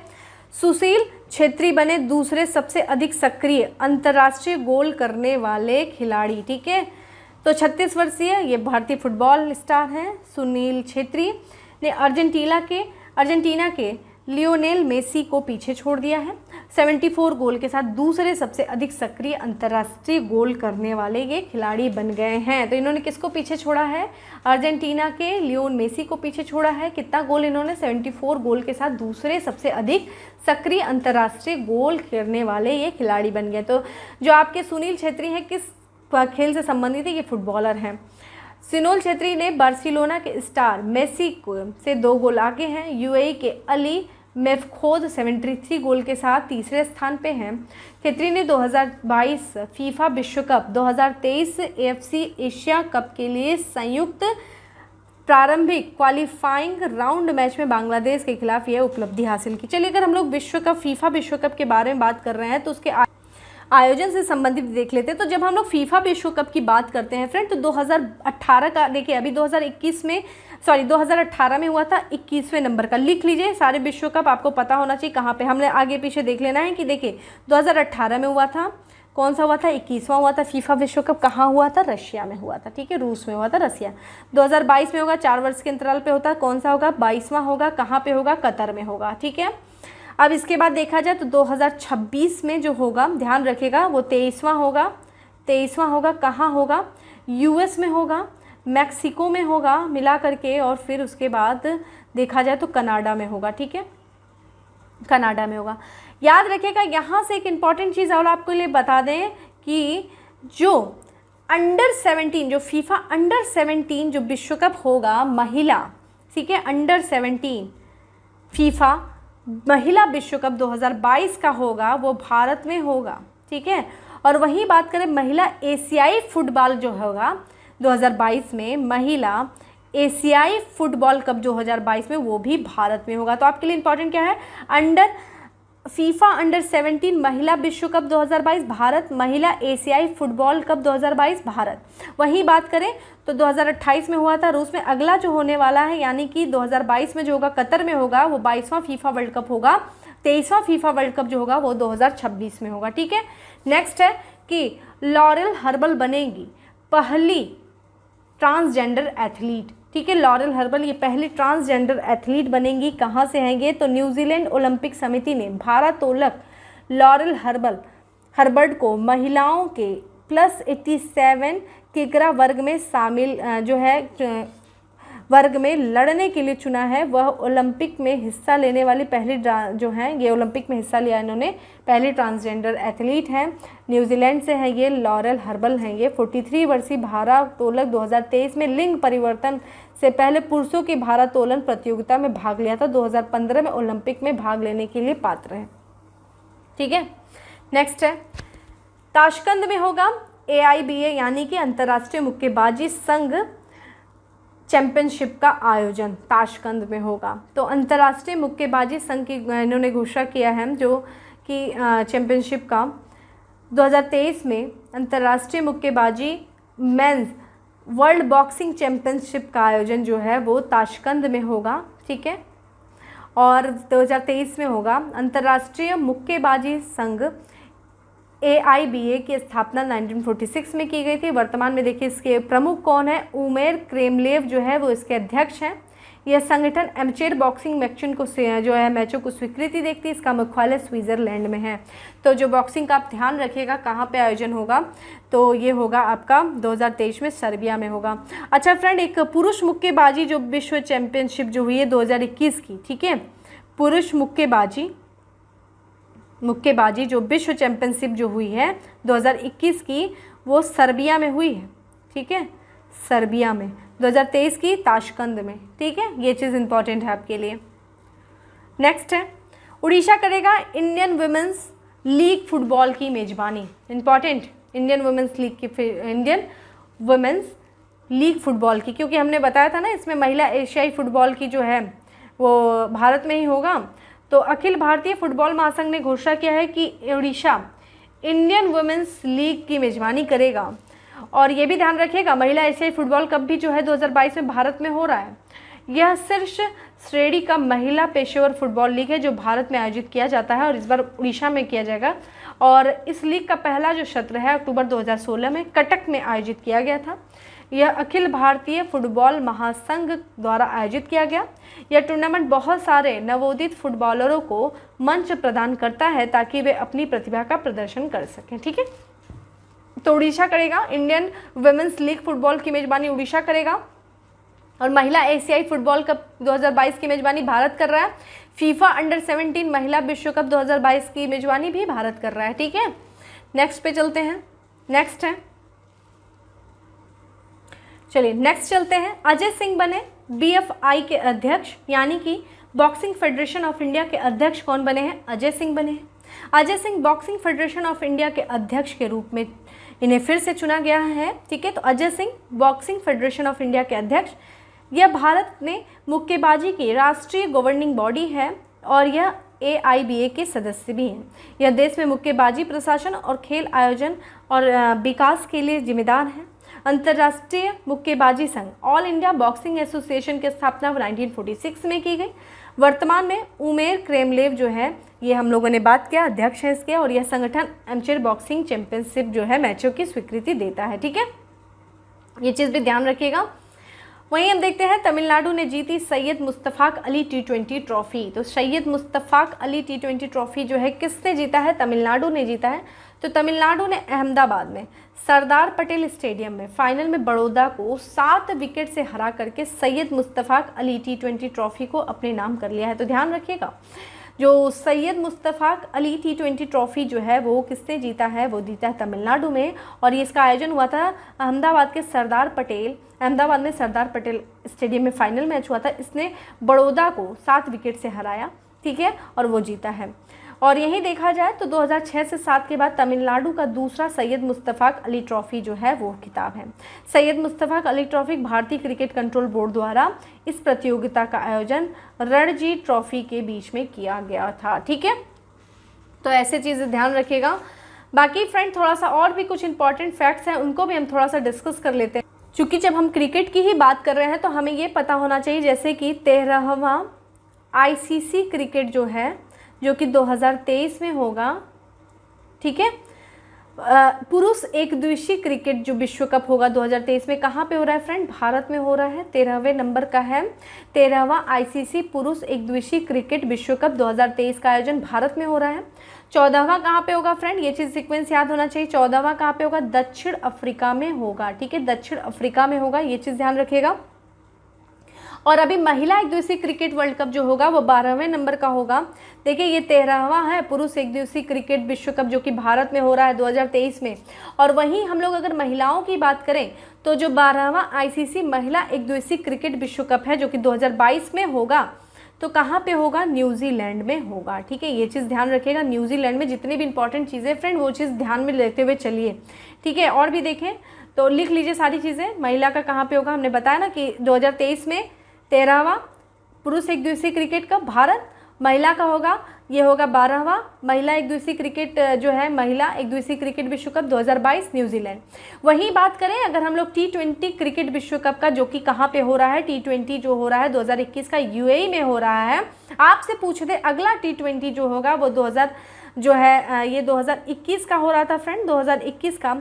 [SPEAKER 1] सुशील छेत्री बने दूसरे सबसे अधिक सक्रिय अंतर्राष्ट्रीय गोल करने वाले खिलाड़ी। ठीक है, तो 36 वर्षीय ये भारतीय फुटबॉल स्टार हैं सुनील छेत्री ने अर्जेंटीना के लियोनेल मेसी को पीछे छोड़ दिया है। 74 गोल के साथ दूसरे सबसे अधिक सक्रिय अंतर्राष्ट्रीय गोल करने वाले ये खिलाड़ी बन गए हैं। तो इन्होंने किसको पीछे छोड़ा है, अर्जेंटीना के लियोन मेसी को पीछे छोड़ा है। कितना गोल इन्होंने, 74 गोल के साथ दूसरे सबसे अधिक सक्रिय अंतर्राष्ट्रीय गोल करने वाले ये खिलाड़ी बन गए। तो जो आपके सुनील छेत्री हैं किस खेल से संबंधित है, ये फुटबॉलर हैं। सुनील छेत्री ने बार्सिलोना के स्टार मेसी को से 2 गोल आगे हैं। यूएई के अली मेफखोद 73 गोल के साथ तीसरे स्थान पे हैं। छेत्री ने 2022 फीफा विश्व कप 2023 एएफसी एशिया कप के लिए संयुक्त प्रारंभिक क्वालिफाइंग राउंड मैच में बांग्लादेश के खिलाफ यह उपलब्धि हासिल की। चलिए, अगर हम लोग फीफा विश्व कप के बारे में बात कर रहे हैं तो उसके आयोजन से संबंधित देख लेते हैं। तो जब हम लोग फीफा विश्व कप की बात करते हैं फ्रेंड, तो 2018 का देखिए, अभी 2018 में हुआ था, 21वें नंबर का। लिख लीजिए, सारे विश्व कप आपको पता होना चाहिए कहाँ पे, हमने आगे पीछे देख लेना है कि देखिए 2018 में हुआ था, कौन सा हुआ था, 21वां हुआ था फीफा विश्व कप, कहाँ हुआ था, रशिया में हुआ था। ठीक है, रूस में हुआ था, रशिया। 2022 में होगा, 4 वर्ष के अंतराल पे होता है, कौन सा होगा, 22वां होगा, कहाँ पे होगा, कतर में होगा। ठीक है, अब इसके बाद देखा जाए तो 2026 में जो होगा, ध्यान रखिएगा, वो 23वां होगा, कहाँ होगा, यूएस में होगा, मैक्सिको में होगा मिला करके, और फिर उसके बाद देखा जाए तो कनाडा में होगा। ठीक है, कनाडा में होगा। याद रखिएगा, यहाँ से एक इम्पॉर्टेंट चीज़ और आपको लिए बता दें कि जो अंडर 17 जो फीफा अंडर 17 जो विश्व कप होगा महिला, ठीक है, अंडर 17 फीफा महिला विश्व कप 2022 का होगा, वो भारत में होगा। ठीक है, और वहीं बात करें महिला एशियाई फुटबॉल जो होगा 2022 में, महिला एशियाई फुटबॉल कप 2022 में, वो भी भारत में होगा। तो आपके लिए इंपॉर्टेंट क्या है, फीफा अंडर 17 महिला विश्व कप 2022 भारत, महिला एशियाई फुटबॉल कप 2022 भारत। वहीं बात करें तो 2028 में हुआ था रूस में, अगला जो होने वाला है यानी कि 2022 में जो होगा कतर में होगा, वो 22वां फीफा वर्ल्ड कप होगा। 23वां फीफा वर्ल्ड कप जो होगा वो 2026 में होगा। ठीक है, नेक्स्ट है कि लॉरेल हर्बल बनेगी पहली ट्रांसजेंडर एथलीट। ठीक है, लॉरेल हर्बल ये पहली ट्रांसजेंडर एथलीट बनेंगी। कहाँ से आएंगे, तो न्यूजीलैंड ओलंपिक समिति ने भारोत्तोलक लॉरेल हर्बर्ट को महिलाओं के +87 किग्रा वर्ग में शामिल जो है वर्ग में लड़ने के लिए चुना है। वह ओलंपिक में हिस्सा लेने वाली पहली जो है, ये ओलंपिक में हिस्सा लिया इन्होंने, पहली ट्रांसजेंडर एथलीट हैं। न्यूजीलैंड से है ये, लॉरेल हर्बल हैं ये। 43 वर्षीय भारोत्तोलक 2023 में लिंग परिवर्तन से पहले पुरुषों की भारोत्तोलन प्रतियोगिता में भाग लिया था। 2015 में ओलंपिक में भाग लेने के लिए पात्र हैं। ठीक है, नेक्स्ट है, ताशकंद में होगा AIBA यानी कि अंतर्राष्ट्रीय मुक्केबाजी संघ चैंपियनशिप का आयोजन ताशकंद में होगा। तो अंतर्राष्ट्रीय मुक्केबाजी संघ की इन्होंने घोषणा किया है जो कि चैंपियनशिप का 2023 में अंतर्राष्ट्रीय मुक्केबाजी मेंस वर्ल्ड बॉक्सिंग चैंपियनशिप का आयोजन जो है वो ताशकंद में होगा, ठीक है। और 2023 में होगा। अंतर्राष्ट्रीय मुक्केबाजी संघ AIBA की स्थापना 1946 में की गई थी। वर्तमान में देखिए इसके प्रमुख कौन है, उमेर क्रेमलेव जो है वो इसके अध्यक्ष हैं। यह संगठन एमेचर बॉक्सिंग मैचों को जो है मैचों को स्वीकृति देती है। इसका मुख्यालय स्विट्जरलैंड में है। तो जो बॉक्सिंग का आप ध्यान रखिएगा कहाँ पे आयोजन होगा, तो ये होगा आपका 2023 में सर्बिया में होगा। अच्छा फ्रेंड, एक पुरुष मुक्केबाजी जो विश्व चैंपियनशिप जो हुई है 2021 की, ठीक है, पुरुष मुक्केबाजी जो विश्व चैंपियनशिप जो हुई है 2021 की वो सर्बिया में हुई है, ठीक है, सर्बिया में 2023 की ताशकंद में, ठीक है। ये चीज़ इंपॉर्टेंट है आपके लिए। नेक्स्ट है, उड़ीसा करेगा इंडियन वुमेन्स लीग फुटबॉल की मेजबानी। Important, Indian women's league football की, क्योंकि हमने बताया था ना इसमें महिला एशियाई फुटबॉल की जो है वो भारत में ही होगा। तो अखिल भारतीय फुटबॉल महासंघ ने घोषणा किया है कि उड़ीसा इंडियन वुमेन्स लीग की मेजबानी करेगा। और ये भी ध्यान रखिएगा महिला एशियाई फुटबॉल कप भी जो है 2022 में भारत में हो रहा है। यह शीर्ष श्रेणी का महिला पेशेवर फुटबॉल लीग है जो भारत में आयोजित किया जाता है और इस बार उड़ीसा में किया जाएगा। और इस लीग का पहला जो सत्र है अक्टूबर 2016 में कटक में आयोजित किया गया था। यह अखिल भारतीय फुटबॉल महासंघ द्वारा आयोजित किया गया। यह टूर्नामेंट बहुत सारे नवोदित फुटबॉलरों को मंच प्रदान करता है ताकि वे अपनी प्रतिभा का प्रदर्शन कर सकें, ठीक है। तो उड़ीसा करेगा इंडियन वुमेन्स लीग फुटबॉल की मेजबानी, उड़ीसा करेगा। और महिला एशियाई फुटबॉल कप 2022 की मेजबानी भारत कर रहा है। फीफा अंडर 17 महिला विश्व कप 2022 की मेजबानी भी भारत कर रहा है, ठीक है। नेक्स्ट पे चलते हैं। नेक्स्ट है, चलिए नेक्स्ट चलते हैं। अजय सिंह बने BFI के अध्यक्ष, यानी कि बॉक्सिंग फेडरेशन ऑफ इंडिया के अध्यक्ष कौन बने हैं? अजय सिंह बने हैं। Ajay Singh boxing federation of India के अध्यक्ष के रूप में इन्हें फिर से चुना गया है, ठीक है। तो Ajay Singh boxing federation of India के अध्यक्ष। यह भारत में मुक्केबाजी की राष्ट्रीय गवर्निंग बॉडी है और यह AIBA के सदस्य भी हैं। यह देश में मुक्केबाजी प्रशासन और खेल आयोजन और विकास के लिए जिम्मेदार है। अंतर्राष्ट्रीय मुक्केबाजी संघ ऑल इंडिया बॉक्सिंग एसोसिएशन की स्थापना 1946 में की गई। वर्तमान में उमेर क्रेमलेव जो है ये हम लोगों ने बात किया अध्यक्ष है इसके, और यह संगठन एमेचर बॉक्सिंग चैंपियनशिप जो है मैचों की स्वीकृति देता है, ठीक है। ये चीज़ भी ध्यान रखिएगा। वहीं हम देखते हैं तमिलनाडु ने जीती सैयद मुस्तफ़ाक अली T20 ट्रॉफी। तो सैयद मुस्तफ़ाक अली T20 ट्रॉफी जो है किसने जीता है? तमिलनाडु ने जीता है। तो तमिलनाडु ने अहमदाबाद में सरदार पटेल स्टेडियम में फाइनल में बड़ौदा को 7 विकेट से हरा करके सैयद मुस्तफ़ाक अली T20 ट्रॉफी को अपने नाम कर लिया है। तो ध्यान रखिएगा, जो सैयद मुस्तफ़ाक अली T20 ट्रॉफी जो है वो किसने जीता है? वो जीता है तमिलनाडु में। और ये इसका आयोजन हुआ था अहमदाबाद में सरदार पटेल स्टेडियम में फाइनल मैच हुआ था। इसने बड़ौदा को 7 विकेट से हराया, ठीक है, और वो जीता है। और यहीं देखा जाए तो 2006 से 7 के बाद तमिलनाडु का दूसरा सैयद मुस्तफ़ाक अली ट्रॉफी जो है वो खिताब है। सैयद मुस्तफ़ाक अली ट्रॉफी भारतीय क्रिकेट कंट्रोल बोर्ड द्वारा इस प्रतियोगिता का आयोजन रणजी ट्रॉफी के बीच में किया गया था, ठीक है। तो ऐसे चीज़ें ध्यान रखिएगा। बाकी फ्रेंड थोड़ा सा और भी कुछ इंपॉर्टेंट फैक्ट्स हैं उनको भी हम थोड़ा सा डिस्कस कर लेते हैं। चूँकि जब हम क्रिकेट की ही बात कर रहे हैं तो हमें ये पता होना चाहिए जैसे कि 13वां ICC क्रिकेट जो है जो कि 2023 में होगा, ठीक है। पुरुष एक दिवसीय क्रिकेट जो विश्व कप होगा 2023 में कहाँ पे हो रहा है फ्रेंड? भारत में हो रहा है। 13वें नंबर का है 13वां ICC पुरुष एक दिवसीय क्रिकेट विश्व कप 2023 का आयोजन भारत में हो रहा है। 14वां कहाँ पे होगा फ्रेंड? ये चीज़ सीक्वेंस याद होना चाहिए। 14वां कहाँ पे होगा? दक्षिण अफ्रीका में होगा, ठीक है, दक्षिण अफ्रीका में होगा, ये चीज़ ध्यान रखिएगा। और अभी महिला एक दिवसीय क्रिकेट वर्ल्ड कप जो होगा वो 12वें नंबर का होगा। देखिए ये 13वां है पुरुष एक दिवसीय क्रिकेट विश्व कप जो कि भारत में हो रहा है 2023 में। और वहीं हम लोग अगर महिलाओं की बात करें तो जो 12वां ICC महिला एक दिवसीय क्रिकेट विश्व कप है जो कि 2022 में होगा, तो कहाँ पे होगा? न्यूजीलैंड में होगा, ठीक है। ये चीज़ ध्यान रखिएगा। न्यूजीलैंड में जितनी भी इंपॉर्टेंट चीज़ें फ्रेंड वो चीज़ ध्यान में लेते हुए चलिए, ठीक है। और भी देखें तो लिख लीजिए सारी चीज़ें। महिला का कहाँ पे होगा, हमने बताया ना कि 2023 में 13वां पुरुष एक दिवसीय क्रिकेट कप भारत, महिला का होगा ये होगा 12वां महिला एक दिवसीय क्रिकेट जो है महिला एक दिवसीय क्रिकेट विश्व कप 2022 न्यूजीलैंड। वहीं बात करें अगर हम लोग T20 क्रिकेट विश्व कप का, जो कि कहाँ पे हो रहा है, T20 जो हो रहा है 2021 का UAE में हो रहा है। आपसे पूछ दे अगला T20 जो होगा वो 2021 का हो रहा था फ्रेंड, 2021 का,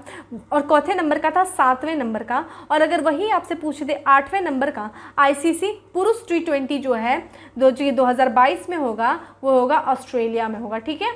[SPEAKER 1] और चौथे नंबर का था, 7वें नंबर का। और अगर वही आपसे पूछ दे 8वें नंबर का ICC पुरुष T20 जो है 2022 में होगा, वो होगा ऑस्ट्रेलिया में होगा। ठीक है,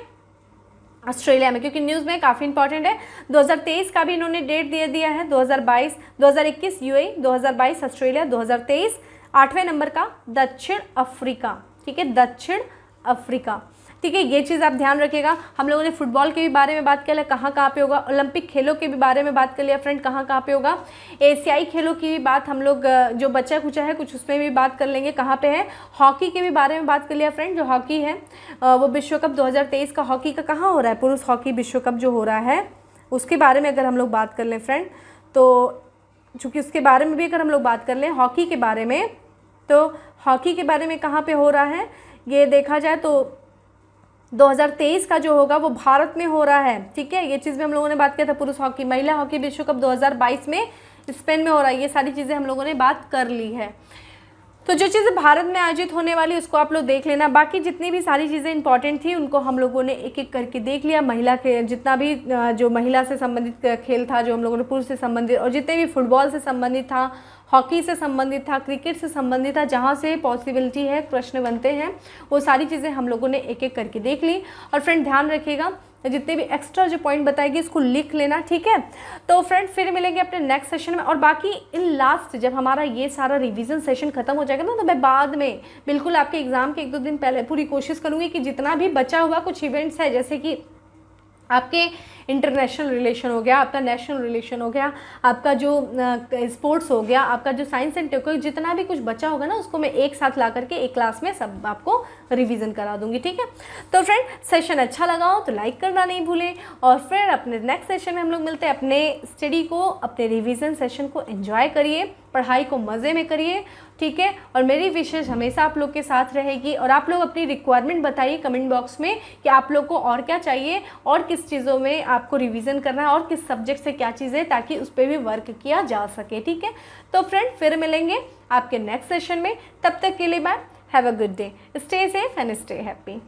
[SPEAKER 1] ऑस्ट्रेलिया में, क्योंकि न्यूज़ में काफ़ी इंपॉर्टेंट है। 2023 का भी इन्होंने डेट दे दिया है, 2021 UAE, 2022 ऑस्ट्रेलिया, 2023 8वें नंबर का दक्षिण अफ्रीका। ठीक है, दक्षिण अफ्रीका। ठीक है, ये चीज़ आप ध्यान रखिएगा। हम लोगों ने फुटबॉल के भी बारे में बात कर लिया, कहाँ कहाँ पे होगा। ओलंपिक खेलों के भी बारे में बात कर लिया फ्रेंड, कहाँ कहाँ पे होगा। एशियाई खेलों की भी बात हम लोग जो बचा कुचा है कुछ उसमें भी बात कर लेंगे, कहाँ पे है। हॉकी के भी बारे में बात कर लिया फ्रेंड, जो हॉकी है वो विश्व कप 2023 का हॉकी का कहाँ हो रहा है, पुरुष हॉकी विश्व कप जो हो रहा है उसके बारे में अगर हम लोग बात कर लें फ्रेंड, तो चूँकि उसके बारे में भी अगर हम लोग बात कर लें हॉकी के बारे में, तो हॉकी के बारे में कहाँ पे हो रहा है ये देखा जाए तो 2023 का जो होगा वो भारत में हो रहा है। ठीक है, ये चीज़ भी हम लोगों ने बात किया था। पुरुष हॉकी महिला हॉकी विश्व कप 2022 में स्पेन में हो रहा है। ये सारी चीज़ें हम लोगों ने बात कर ली है। तो जो चीज़ें भारत में आयोजित होने वाली उसको आप लोग देख लेना। बाकी जितनी भी सारी चीज़ें इंपॉर्टेंट थी उनको हम लोगों ने एक एक करके देख लिया। महिला के जितना भी जो महिला से संबंधित खेल था जो हम लोगों ने पुरुष से संबंधित, और जितने भी फुटबॉल से संबंधित था, हॉकी से संबंधित था, क्रिकेट से संबंधित था, जहाँ से पॉसिबिलिटी है प्रश्न बनते हैं, वो सारी चीज़ें हम लोगों ने एक एक करके देख ली। और फ्रेंड ध्यान रखिएगा जितने भी एक्स्ट्रा जो पॉइंट बताएगी इसको लिख लेना। ठीक है, तो फ्रेंड फिर मिलेंगे अपने नेक्स्ट सेशन में। और बाकी इन लास्ट जब हमारा ये सारा रिवीजन सेशन खत्म हो जाएगा ना, तो मैं बाद में बिल्कुल आपके एग्ज़ाम के 1-2 दिन पहले पूरी कोशिश करूँगी कि जितना भी बचा हुआ कुछ इवेंट्स है, जैसे कि आपके इंटरनेशनल रिलेशन हो गया, आपका नेशनल रिलेशन हो गया, आपका जो स्पोर्ट्स हो गया, आपका जो साइंस एंड टेक्नोलॉजी, जितना भी कुछ बचा होगा ना उसको मैं एक साथ ला करके एक क्लास में सब आपको रिवीजन करा दूंगी। ठीक है, तो फ्रेंड सेशन अच्छा लगा हो तो लाइक करना नहीं भूलें, और फिर अपने नेक्स्ट सेशन में हम लोग मिलते हैं। अपने स्टडी को, अपने रिवीजन सेशन को एंजॉय करिए, पढ़ाई को मज़े में करिए। ठीक है, और मेरी विशेष हमेशा आप लोग के साथ रहेगी। और आप लोग अपनी रिक्वायरमेंट बताइए कमेंट बॉक्स में कि आप लोग को और क्या चाहिए और किस चीज़ों में आपको रिवीजन करना है और किस सब्जेक्ट से क्या चीज़ें, ताकि उस पर भी वर्क किया जा सके। ठीक है, तो फ्रेंड फिर मिलेंगे आपके नेक्स्ट सेशन में। तब तक के लिए bye, have a good day, stay safe and stay happy.